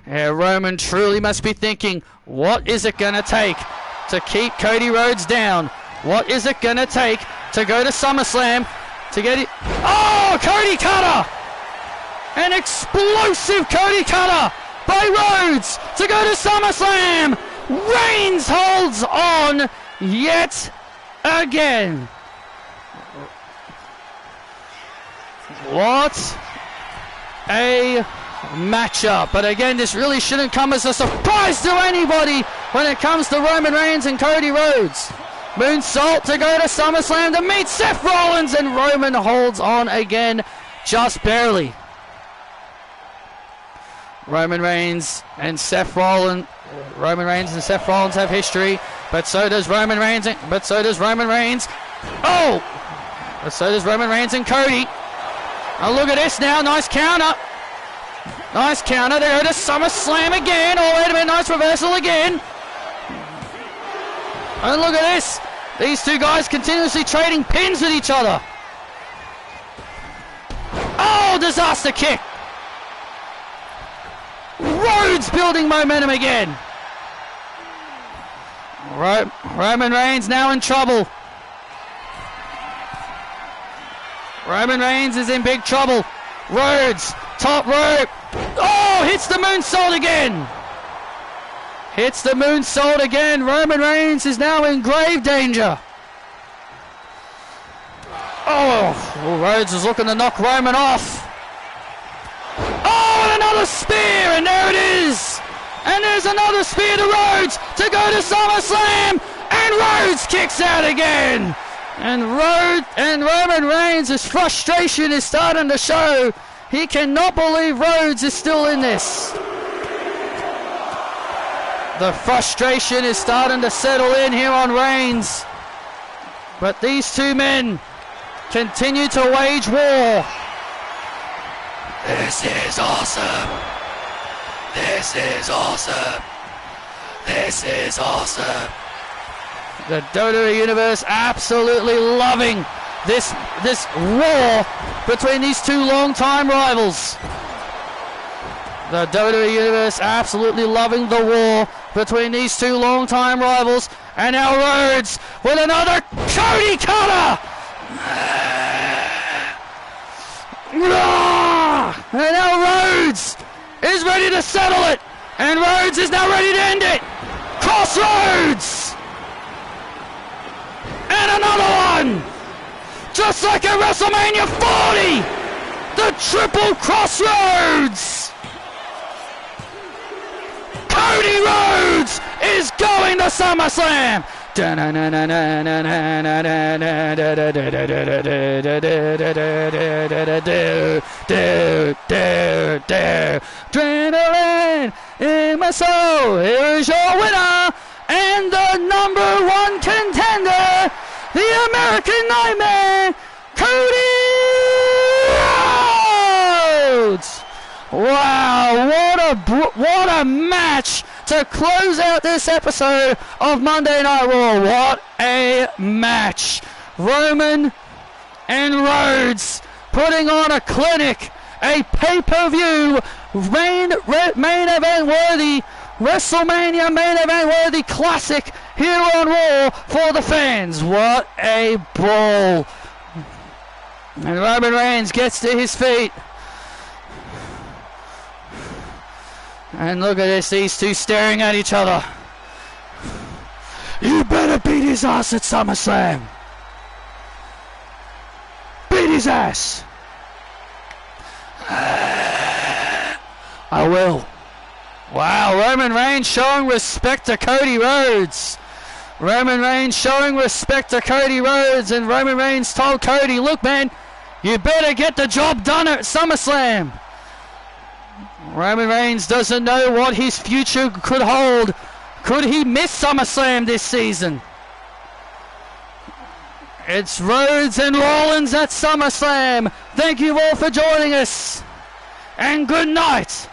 Yeah, Roman truly must be thinking, what is it gonna take to keep Cody Rhodes down? What is it gonna take to go to SummerSlam to get it? Oh, Cody Cutter! An explosive Cody Cutter by Rhodes to go to SummerSlam. Reigns holds on yet again. What a matchup. But again, this really shouldn't come as a surprise to anybody when it comes to Roman Reigns and Cody Rhodes. Moonsault to go to SummerSlam to meet Seth Rollins, and Roman holds on again, just barely. Roman Reigns and Seth Rollins have history, but so does Roman Reigns. Oh, but so does Roman Reigns and Cody. Oh, look at this now, nice counter. Nice counter. They go to SummerSlam again. Oh, wait a minute, nice reversal again. And look at this. These two guys continuously trading pins with each other. Oh, disaster kick. Rhodes building momentum again. Roman Reigns now in trouble. Roman Reigns is in big trouble. Rhodes, top rope. Oh, hits the moonsault again. Hits the moonsault again. Roman Reigns is now in grave danger. Oh, Rhodes is looking to knock Roman off. Oh, and another spear, and there it is. And there's another spear to Rhodes to go to SummerSlam, and Rhodes kicks out again. And Roman Reigns' frustration is starting to show. He cannot believe Rhodes is still in this. The frustration is starting to settle in here on Reigns. But these two men continue to wage war. This is awesome. This is awesome. This is awesome. The WWE Universe absolutely loving this war between these two long-time rivals. The WWE Universe absolutely loving the war between these two long-time rivals. And now Rhodes with another Cody Cutter. And now Rhodes is ready to settle it. And Rhodes is now ready to end it. Crossroads. And another one. Just like at WrestleMania 40. The triple crossroads. Cody Rhodes is going to SummerSlam. Adrenaline in my soul. Here's your winner and the #1 contender, the American Nightmare, Cody Rhodes. Wow, what a match to close out this episode of Monday Night Raw. What a match. Roman and Rhodes putting on a clinic, a pay-per-view, main event worthy, WrestleMania main event worthy classic here on Raw for the fans. What a brawl. And Roman Reigns gets to his feet. And look at this, these two staring at each other. You better beat his ass at SummerSlam. Beat his ass. I will. Wow, Roman Reigns showing respect to Cody Rhodes. Roman Reigns showing respect to Cody Rhodes, and Roman Reigns told Cody, look man, you better get the job done at SummerSlam. Roman Reigns doesn't know what his future could hold. Could he miss SummerSlam this season? It's Rhodes and Rollins at SummerSlam. Thank you all for joining us, and good night.